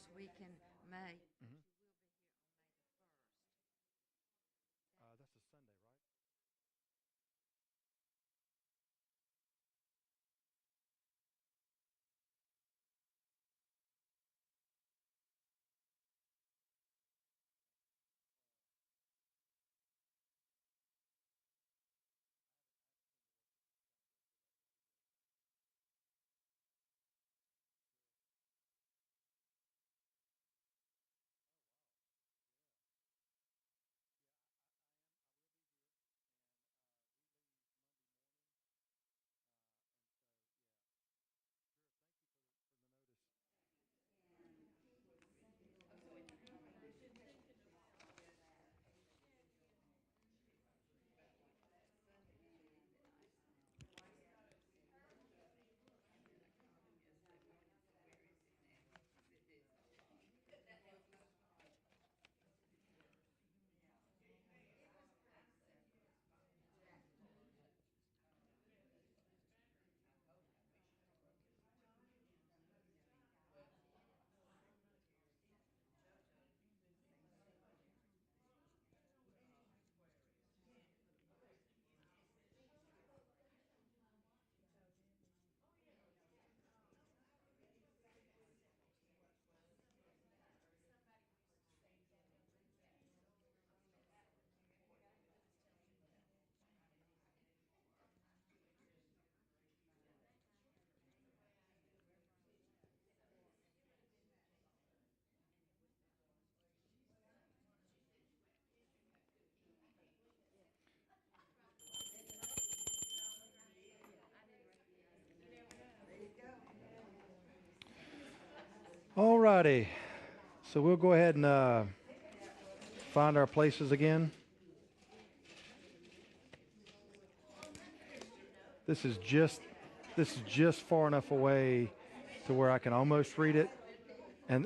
first week in May. Mhm. But you will be here on May the 1st. That's a Sunday, right? All righty. So we'll go ahead and find our places again. This is just far enough away to where I can almost read it, and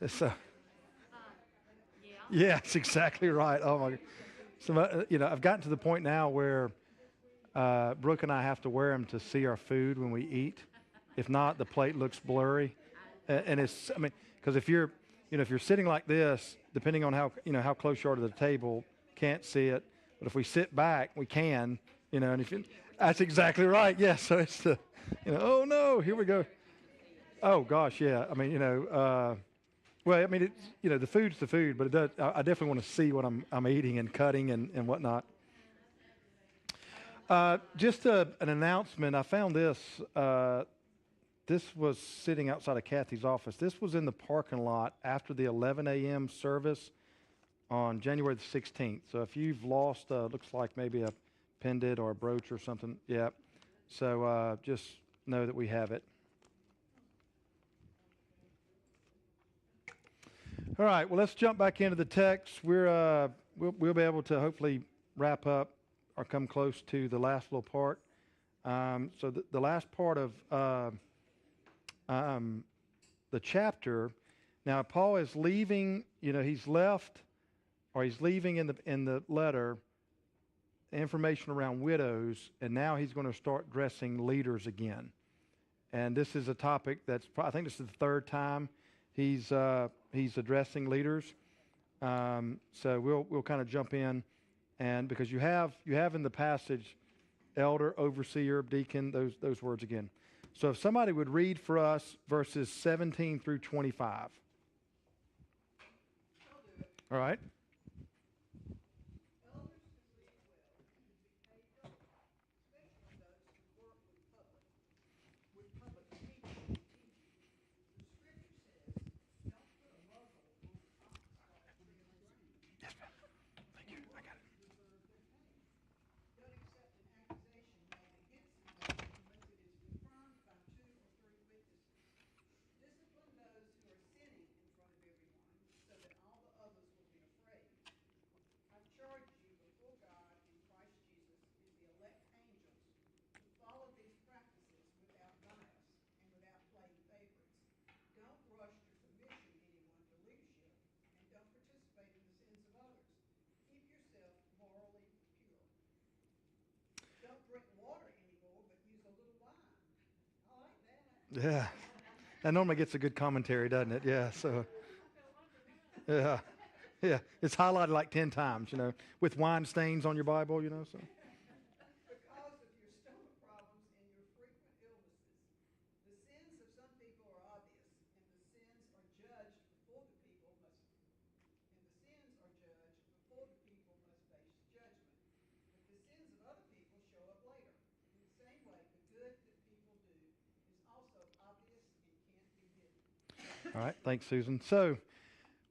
it's yeah, it's exactly right. Oh my, so I've gotten to the point now where Brooke and I have to wear them to see our food when we eat. If not, the plate looks blurry, and it's because if you're sitting like this, depending on how close you are to the table, can't see it. But if we sit back, we can. And that's exactly right. Yeah. So it's oh no, here we go. Oh gosh, yeah. Well, it's the food's the food, but it does. I definitely want to see what I'm eating and cutting and whatnot. Just an announcement. I found this. This was sitting outside of Kathy's office. This was in the parking lot after the 11 a.m. service on January the 16th. So if you've lost, looks like maybe a pendant or a brooch or something, yeah. So just know that we have it. All right. Well, let's jump back into the text. We'll be able to hopefully wrap up or come close to the last little part. So the last part of the chapter. Now Paul is leaving. He's left, or he's leaving in the letter information around widows, and now he's going to start addressing leaders again. And this is a topic I think this is the third time he's addressing leaders. So we'll kind of jump in, and because you have in the passage elder, overseer, deacon, those words again. So if somebody would read for us verses 17 through 25. All right. Yes, ma'am. Thank you. I got it. Yeah. That normally gets a good commentary, doesn't it? Yeah, so, yeah, yeah. It's highlighted like 10 times, with wine stains on your Bible, so. Because of your stomach problems and your frequent illnesses, the sins of some people are obvious, and the sins are judged before the people must face judgment. But the sins of other people show up later. In the same way, the good that people do is also obvious and can't be hidden. All right, thanks, Susan. So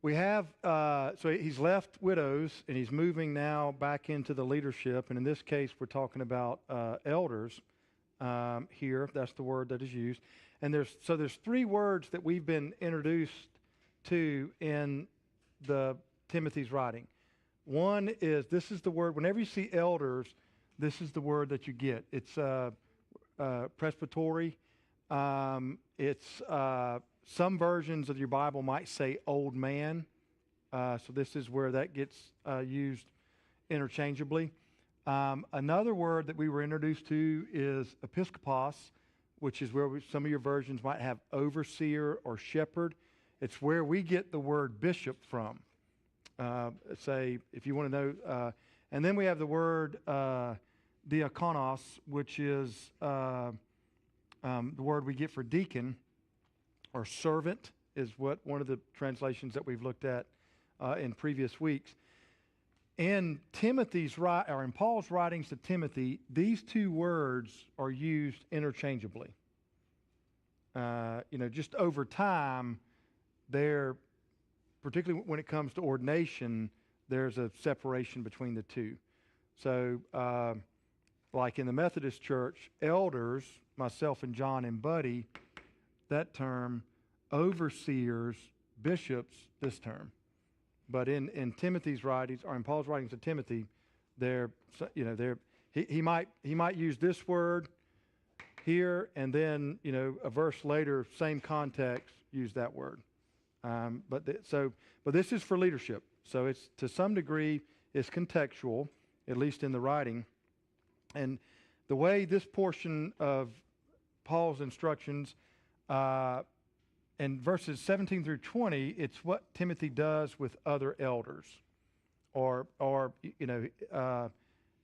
we have, so he's left widows, and he's moving now back into the leadership. And in this case, we're talking about elders here. That's the word that is used. And there's three words that we've been introduced to in the Timothy's writing. One is, this is the word, whenever you see elders, this is the word that you get. It's presbytery. It's some versions of your Bible might say old man. So this is where that gets used interchangeably. Another word that we were introduced to is Episcopas, which is where some of your versions might have overseer or shepherd. It's where we get the word bishop from. Say, if you want to know. And then we have the word diakonos, which is the word we get for deacon or servant, is what one of the translations that we've looked at in previous weeks. In in Paul's writings to Timothy, these two words are used interchangeably. Just over time, they're, particularly when it comes to ordination, there's a separation between the two. So, like in the Methodist Church, elders, myself and John and Buddy, that term, overseers, bishops, this term. But in Timothy's writings, or in Paul's writings to Timothy, he might use this word here, and then a verse later, same context, use that word. But this is for leadership. So it's, to some degree, it's contextual, at least in the writing. And the way this portion of Paul's instructions, in verses 17 through 20, it's what Timothy does with other elders, or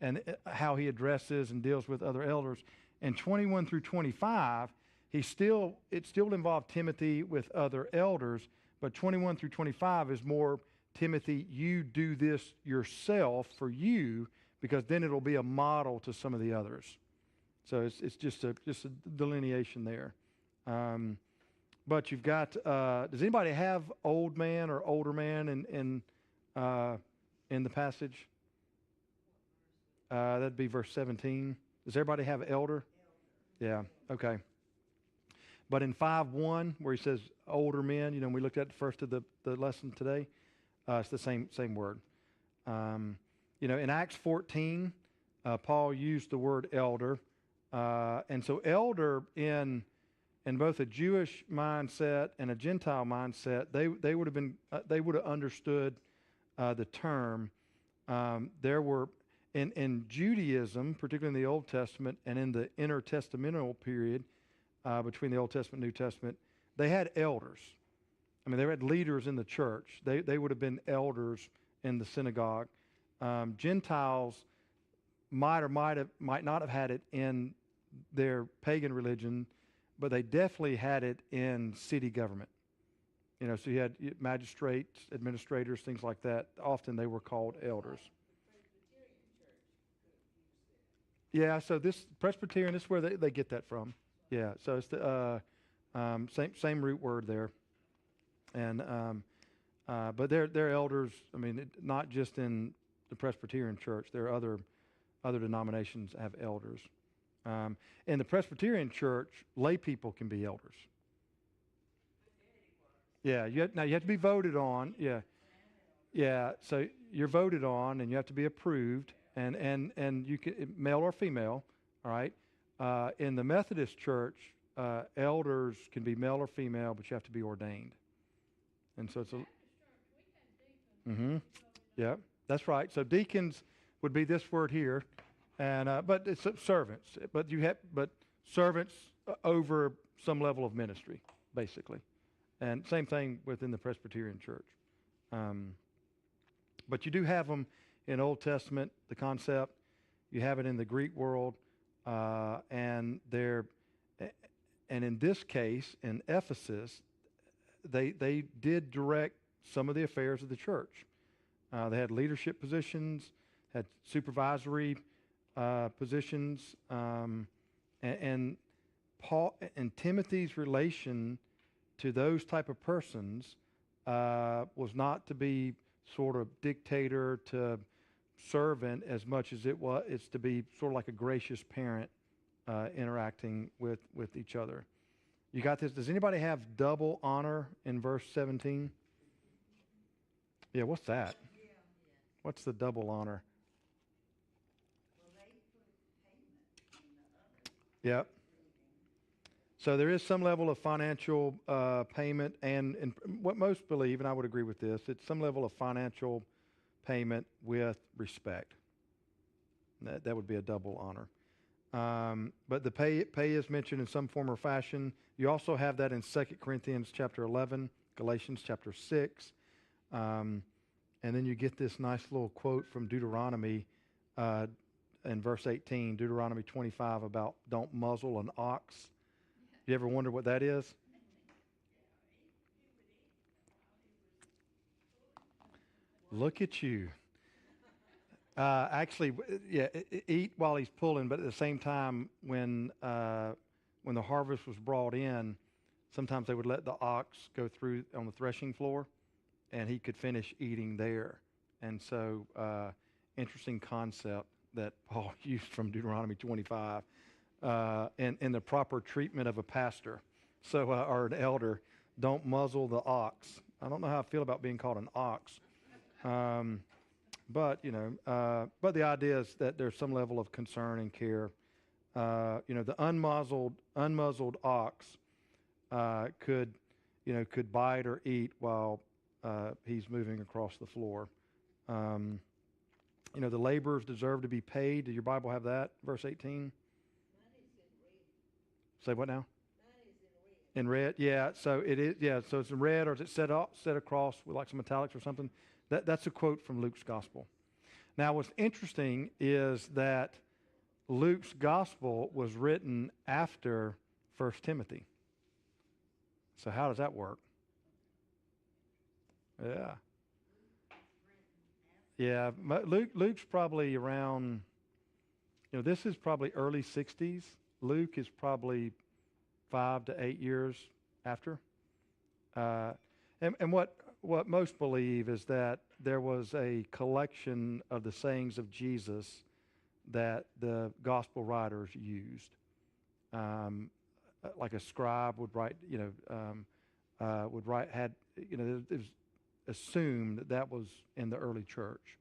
and how he addresses and deals with other elders. And 21 through 25, it still involved Timothy with other elders, but 21 through 25 is more, Timothy, you do this yourself for you, because then it'll be a model to some of the others. So it's just a delineation there. But you've got, does anybody have old man or older man in the passage? That'd be verse 17. Does everybody have elder? Yeah, okay. But in 5:1, where he says older men, we looked at the first of the lesson today, it's the same word. In Acts 14, Paul used the word elder. And so elder in both a Jewish mindset and a Gentile mindset, they would have understood the term. There were in Judaism, particularly in the Old Testament and in the intertestamental period between the Old Testament and New Testament, they had elders. I mean, they had leaders in the church. They would have been elders in the synagogue. Gentiles might not have had it in their pagan religion, but they definitely had it in city government. So you had magistrates, administrators, things like that. Often they were called elders. Yeah, so this Presbyterian, this is where they get that from. Yeah, so it's the same root word there. And but they're elders. I mean, not just in the Presbyterian church. There are other denominations that have elders. In the Presbyterian church, lay people can be elders. Yeah, you have to be voted on. Yeah. So you're voted on, and you have to be approved, and you can, male or female. All right. In the Methodist church, elders can be male or female, but you have to be ordained. And so it's a. Mm-hmm. Yeah, that's right. So deacons would be this word here, and but it's servants. But servants over some level of ministry. basically. And same thing within the Presbyterian Church. But you do have them in Old Testament, the concept. You have it in the Greek world, and in this case, in Ephesus, they did direct some of the affairs of the church. They had leadership positions, had supervisory positions, and Paul and Timothy's relation to those type of persons was not to be sort of dictator to servant as much as it's to be sort of like a gracious parent interacting with each other. You got this? Does anybody have double honor in verse 17? Yeah, what's that? What's the double honor? Yep. So there is some level of financial payment, and what most believe, and I would agree with this, it's some level of financial payment with respect. That would be a double honor. But the pay is mentioned in some form or fashion. You also have that in 2 Corinthians chapter 11, Galatians chapter 6. And then you get this nice little quote from Deuteronomy in verse 18, Deuteronomy 25, about don't muzzle an ox. You ever wonder what that is? Look at you. Actually, yeah, eat while he's pulling, but at the same time, when the harvest was brought in, sometimes they would let the ox go through on the threshing floor, and he could finish eating there. And so, interesting concept that Paul used from Deuteronomy 25. And the proper treatment of a pastor, or an elder. Don't muzzle the ox. I don't know how I feel about being called an ox, but the idea is that there's some level of concern and care. The unmuzzled ox could bite or eat while he's moving across the floor. The laborers deserve to be paid. Did your Bible have that? Verse 18. Say what now? In red, yeah. So it is, yeah. So it's in red, or is it set across with like some italics or something? That's a quote from Luke's gospel. Now, what's interesting is that Luke's gospel was written after 1 Timothy. So how does that work? Yeah. Yeah. Luke's probably around. This is probably early 60s. Luke is probably 5 to 8 years after. And what most believe is that there was a collection of the sayings of Jesus that the gospel writers used. Like a scribe would write, it was assumed that was in the early church.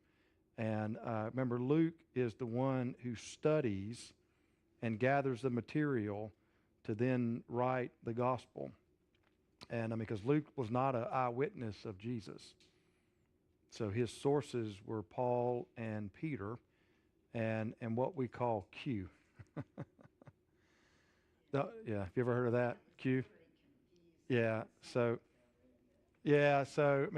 And remember, Luke is the one who studies and gathers the material to then write the gospel. And because Luke was not an eyewitness of Jesus. So his sources were Paul and Peter and what we call Q. Yeah, have you ever heard of that? Q? Yeah, so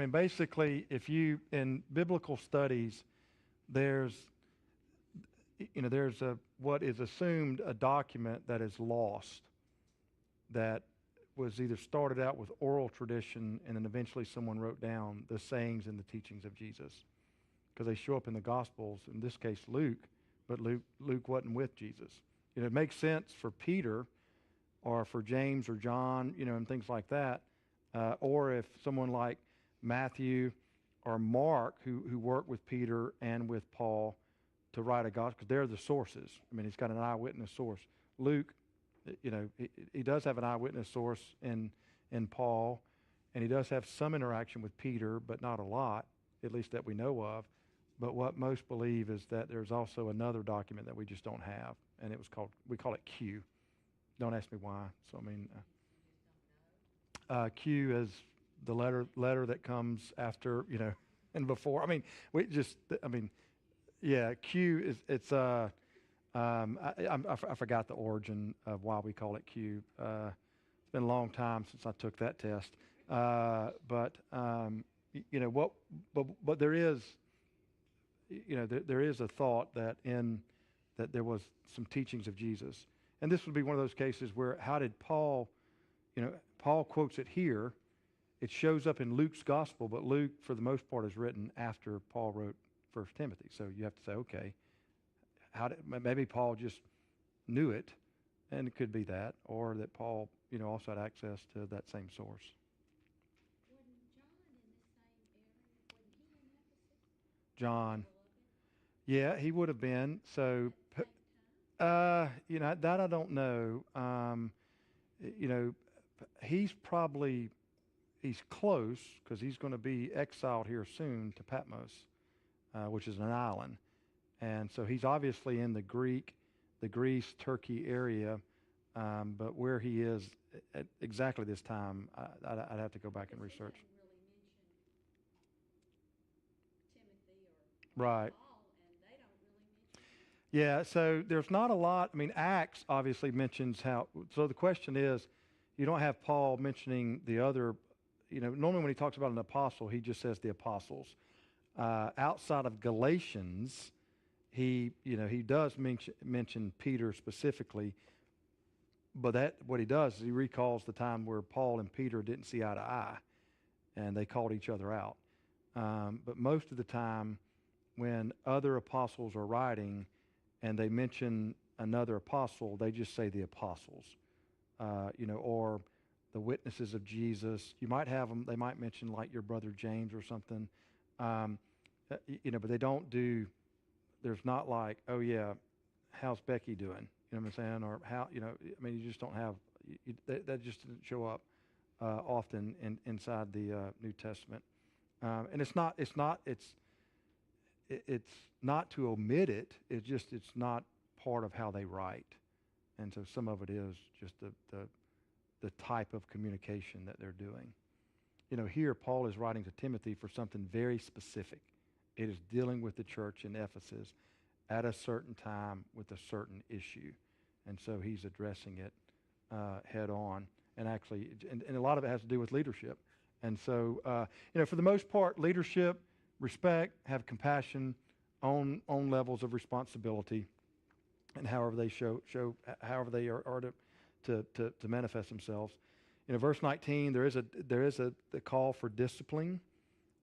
basically, if you, in biblical studies, there's what is assumed a document that is lost, that was either started out with oral tradition and then eventually someone wrote down the sayings and the teachings of Jesus, because they show up in the Gospels. In this case, Luke, but Luke wasn't with Jesus. It makes sense for Peter, or for James or John, and things like that, or if someone like Matthew or Mark, who worked with Peter and with Paul to write a gospel, because they're the sources. He's got an eyewitness source. Luke, he does have an eyewitness source in Paul, and he does have some interaction with Peter, but not a lot, at least that we know of. But what most believe is that there's also another document that we just don't have, and we call it Q. Don't ask me why. So Q is the letter that comes after, and before. Q is, it's I forgot the origin of why we call it Q. It's been a long time since I took that test. But there is, there is a thought that there was some teachings of Jesus. And this would be one of those cases where how did Paul, Paul quotes it here. It shows up in Luke's gospel, but Luke, for the most part, is written after Paul wrote 1 Timothy. So you have to say, okay, maybe Paul just knew it, and it could be that, or that Paul, also had access to that same source. John. Yeah, he would have been. So, that I don't know. He's close because he's going to be exiled here soon to Patmos, which is an island. And so he's obviously in the Greece, Turkey area, but where he is at exactly this time, I'd have to go back and research. Right. Yeah, so there's not a lot. I mean, Acts obviously mentions how. So the question is, you don't have Paul mentioning the other. Normally when he talks about an apostle, he just says the apostles. Outside of Galatians, he does mention Peter specifically. But what he does is he recalls the time where Paul and Peter didn't see eye to eye, and they called each other out. But most of the time, when other apostles are writing and they mention another apostle, they just say the apostles, or the witnesses of Jesus. You might have them, they might mention like your brother James or something, but they don't do, there's not like, oh yeah, how's Becky doing? You know what I'm saying? Or how, you just don't have, that just didn't show up often inside the New Testament. And it's not to omit it. It's not part of how they write. And so some of it is just the type of communication that they're doing. Here Paul is writing to Timothy for something very specific. It is dealing with the church in Ephesus at a certain time with a certain issue. And so he's addressing it head on. And actually, and a lot of it has to do with leadership. And so, for the most part, leadership, respect, have compassion, own levels of responsibility, and however they however they are to manifest themselves. Verse 19, there is a call for discipline,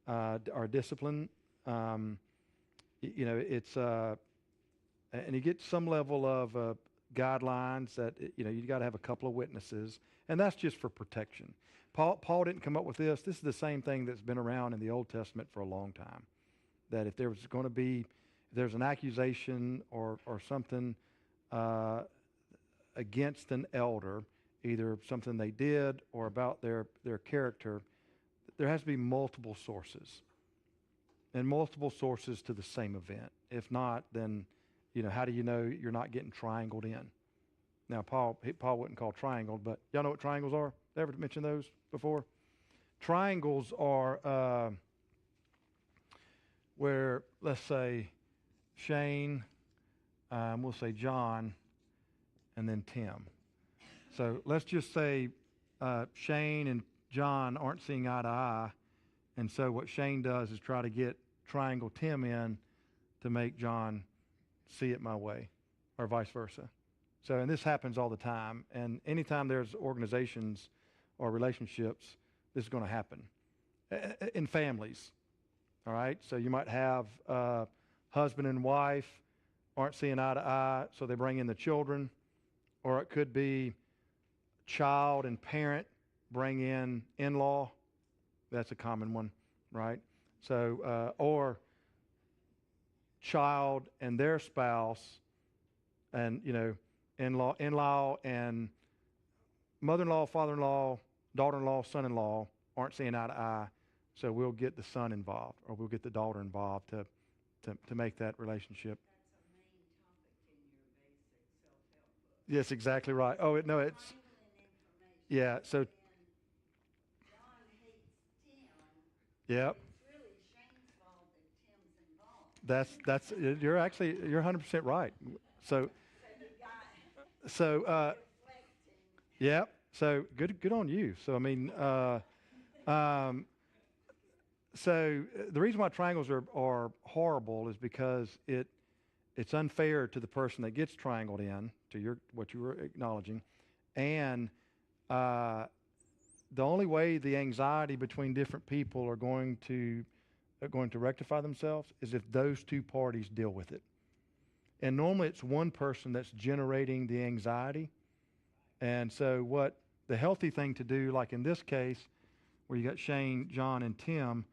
or discipline. It's and you get some level of guidelines that you got to have a couple of witnesses, and that's just for protection. Paul didn't come up with this. This is the same thing that's been around in the Old Testament for a long time. That if there's an accusation or something against an elder, either something they did or about their character, there has to be multiple sources. And multiple sources to the same event. If not, then, how do you know you're not getting triangled in? Now, Paul wouldn't call triangled, but y'all know what triangles are? Ever mentioned those before? Triangles are where, let's say, Shane, we'll say John, and then Tim. So let's just say Shane and John aren't seeing eye to eye, and so what Shane does is try to triangle Tim in to make John see it my way, or vice versa. So, and this happens all the time, and anytime there's organizations or relationships, this is going to happen. In families, all right? So you might have husband and wife aren't seeing eye to eye, so they bring in the children, or it could be child and parent bring in-law. That's a common one, right? So, or child and their spouse, and in-law and mother-in-law, father-in-law, daughter-in-law, son-in-law aren't seeing eye to eye, so we'll get the son involved, or we'll get the daughter involved to make that relationship. That's a main topic in your basic self-help book. Yes, exactly right. Oh, no, it's yeah. So John hates Tim. Yep. It's really Shane's fault that Tim's involved. You're 100% right. So So you got so reflecting. yep. So good on you. So I mean, um, the reason why triangles are horrible is because it's unfair to the person that gets triangled in, to what you were acknowledging, and uh, the only way the anxiety between different people are going to rectify themselves is if those two parties deal with it. And normally it's one person that's generating the anxiety. And so what the healthy thing to do, like in this case, where you got Shane, John, and Tim,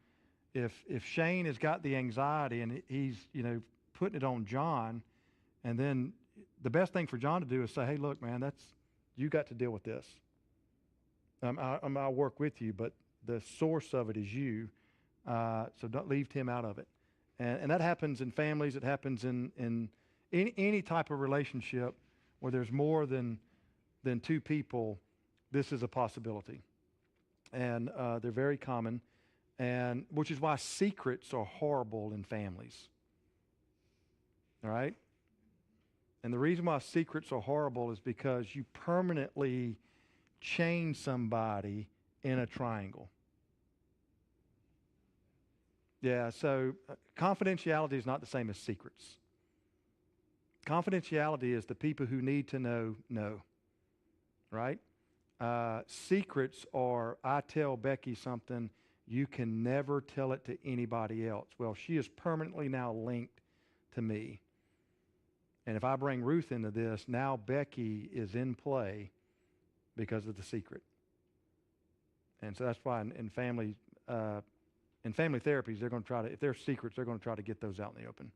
if Shane has got the anxiety and he's, putting it on John, and then the best thing for John to do is say, hey, look, man, you got to deal with this. I'll work with you, but the source of it is you. So don't leave Tim out of it. And that happens in families. It happens in any type of relationship where there's more than two people. This is a possibility. And they're very common, and which is why secrets are horrible in families. All right? And the reason why secrets are horrible is because you permanently chain somebody in a triangle. Yeah, so confidentiality is not the same as secrets. Confidentiality is the people who need to know, right? Secrets are, I tell Becky something, you can never tell it to anybody else. Well, she is permanently now linked to me. And if I bring Ruth into this, now Becky is in play because of the secret. And so that's why in family therapies, they're going to try to, if they're secrets, they're going to try to get those out in the open,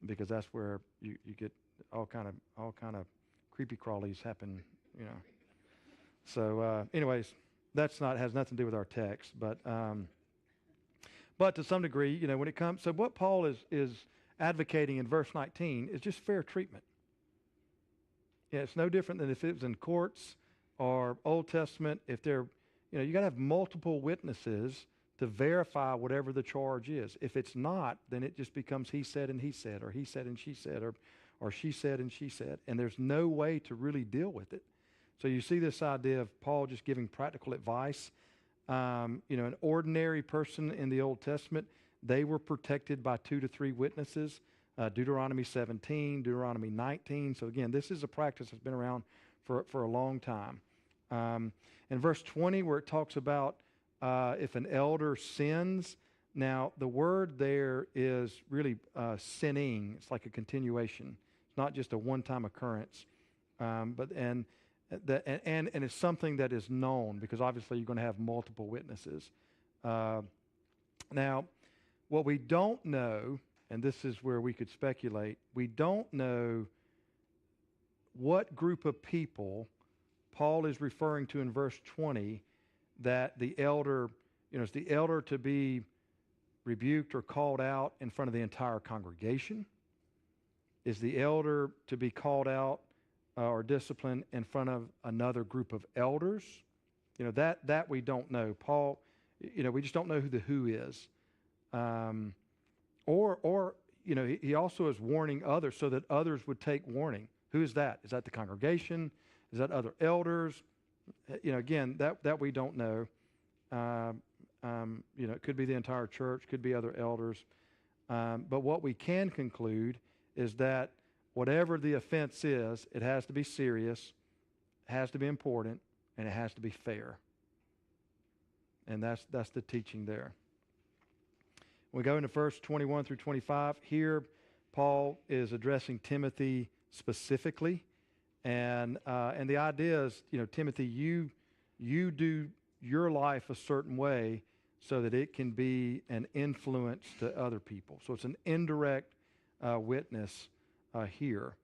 because that's where you get all kind of creepy crawlies happen, So, anyways, has nothing to do with our text, but to some degree, when it comes, so what Paul is advocating in verse 19 is just fair treatment. Yeah, it's no different than if it was in courts or Old Testament. If they're, you got to have multiple witnesses to verify whatever the charge is. If it's not, then it just becomes he said and he said, or he said and she said, or she said and she said, and there's no way to really deal with it. So you see this idea of Paul just giving practical advice. An ordinary person in the Old Testament, they were protected by 2 to 3 witnesses. Deuteronomy 17, Deuteronomy 19. So again, this is a practice that's been around for a long time. In verse 20, where it talks about if an elder sins, now the word there is really sinning. It's like a continuation. It's not just a one-time occurrence, and it's something that is known, because obviously you're going to have multiple witnesses. Now, what we don't know, and this is where we could speculate, we don't know what group of people Paul is referring to in verse 20, that the elder, is the elder to be rebuked or called out in front of the entire congregation? Is the elder to be called out or disciplined in front of another group of elders? That we don't know. Paul, we just don't know who the who is. He also is warning others so that others would take warning. Who is that? Is that the congregation? Is that other elders? Again, that we don't know. It could be the entire church, could be other elders. But what we can conclude is that whatever the offense is, it has to be serious, has to be important, and it has to be fair. And that's the teaching there. We go into verse 21 through 25. Here, Paul is addressing Timothy specifically, and the idea is, Timothy, you do your life a certain way so that it can be an influence to other people. So it's an indirect witness here.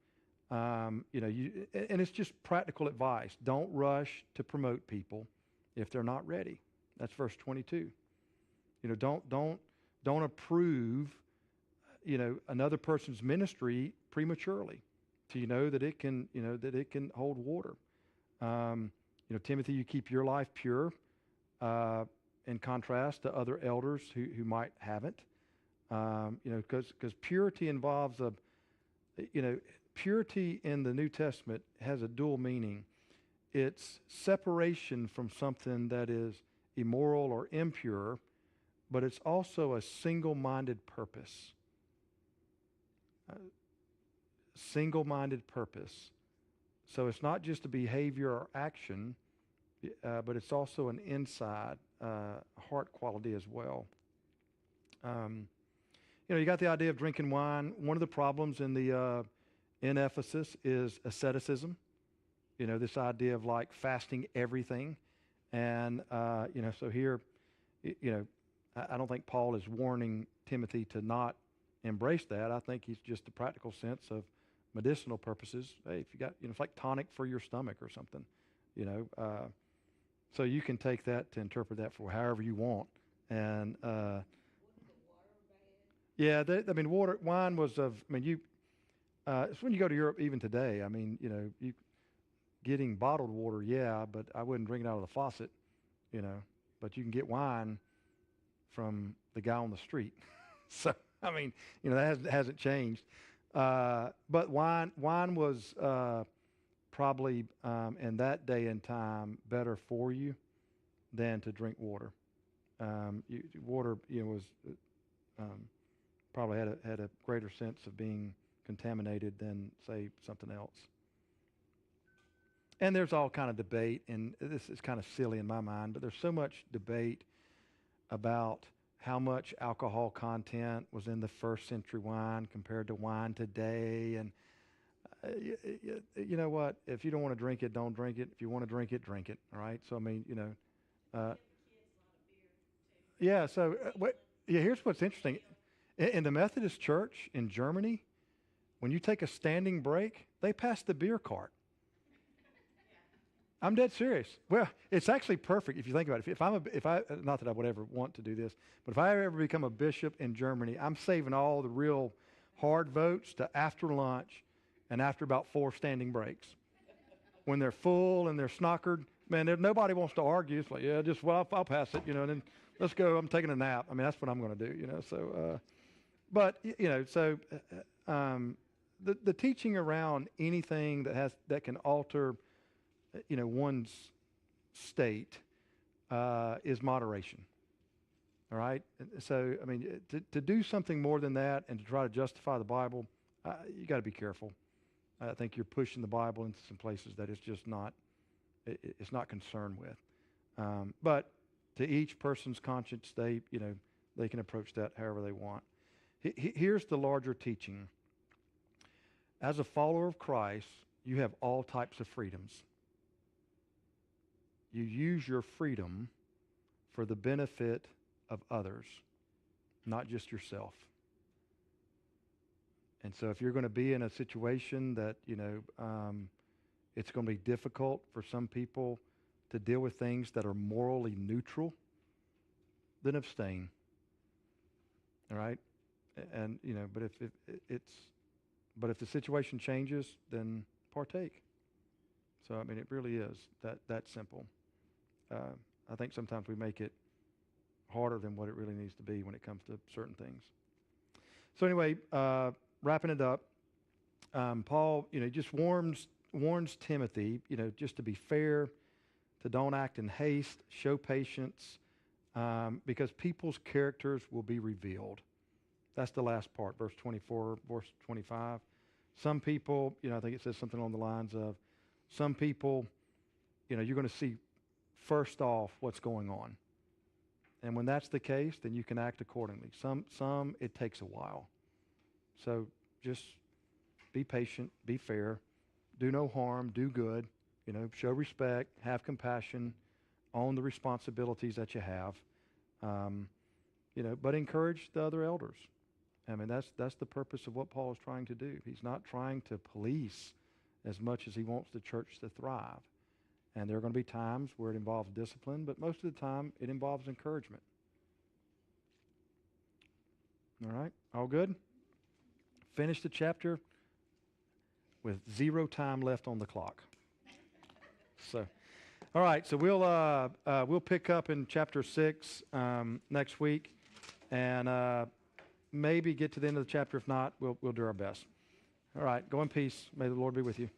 And it's just practical advice. Don't rush to promote people if they're not ready. That's verse 22. Don't approve, another person's ministry prematurely till you know that it can hold water. Timothy, you keep your life pure, in contrast to other elders who might haven't. Because purity involves purity in the New Testament has a dual meaning. it's separation from something that is immoral or impure, but it's also a single-minded purpose. Single-minded purpose. So it's not just a behavior or action, but it's also an inside heart quality as well. You got the idea of drinking wine. One of the problems in Ephesus is asceticism. This idea of like fasting everything, and so here, I don't think Paul is warning Timothy to not embrace that. I think he's just the practical sense of medicinal purposes. Hey, if you got, it's like tonic for your stomach or something, so you can take that to interpret that for however you want. And yeah, wine was of. It's when you go to Europe even today. You getting bottled water, yeah, but I wouldn't drink it out of the faucet, But you can get wine from the guy on the street. So that hasn't changed. But wine was probably in that day and time better for you than to drink water. Water, was probably had a greater sense of being contaminated than, say, something else. And there's all kind of debate, and this is kind of silly in my mind, but there's so much debate about how much alcohol content was in the first century wine compared to wine today. And you know what? If you don't want to drink it, don't drink it. If you want to drink it, drink it. All right? So, yeah, so here's what's interesting. In the Methodist Church in Germany, when you take a standing break, they pass the beer cart. I'm dead serious. Well, it's actually perfect if you think about it. If I not that I would ever want to do this, but if I ever become a bishop in Germany, I'm saving all the real hard votes to after lunch and after about 4 standing breaks. When they're full and they're snockered, man, nobody wants to argue. It's like, yeah, I'll pass it, and then let's go. I'm taking a nap. That's what I'm going to do, So, the teaching around anything that can alter one's state is moderation. All right? So, to do something more than that and to try to justify the Bible, you got to be careful. I think you're pushing the Bible into some places that it's just not, it's not concerned with. But to each person's conscience state, they can approach that however they want. Here's the larger teaching. As a follower of Christ, you have all types of freedoms. You use your freedom for the benefit of others, not just yourself. And so if you're going to be in a situation that, it's going to be difficult for some people to deal with things that are morally neutral, then abstain. All right? And, but if the situation changes, then partake. So, it really is that simple. I think sometimes we make it harder than what it really needs to be when it comes to certain things. So anyway, wrapping it up, Paul, just warns Timothy, just to be fair, to don't act in haste, show patience, because people's characters will be revealed. That's the last part, verse 24, verse 25. Some people, I think it says something along the lines of, some people, you're going to see first off what's going on. And when that's the case, then you can act accordingly. Some it takes a while. So just be patient, be fair, do no harm, do good, show respect, have compassion, own the responsibilities that you have, but encourage the other elders. That's the purpose of what Paul is trying to do. He's not trying to police as much as he wants the church to thrive. And there are going to be times where it involves discipline, but most of the time it involves encouragement. All right? All good? Finish the chapter with 0 time left on the clock. So, all right. So we'll pick up in chapter 6 next week, and maybe get to the end of the chapter. If not, we'll do our best. All right. Go in peace. May the Lord be with you.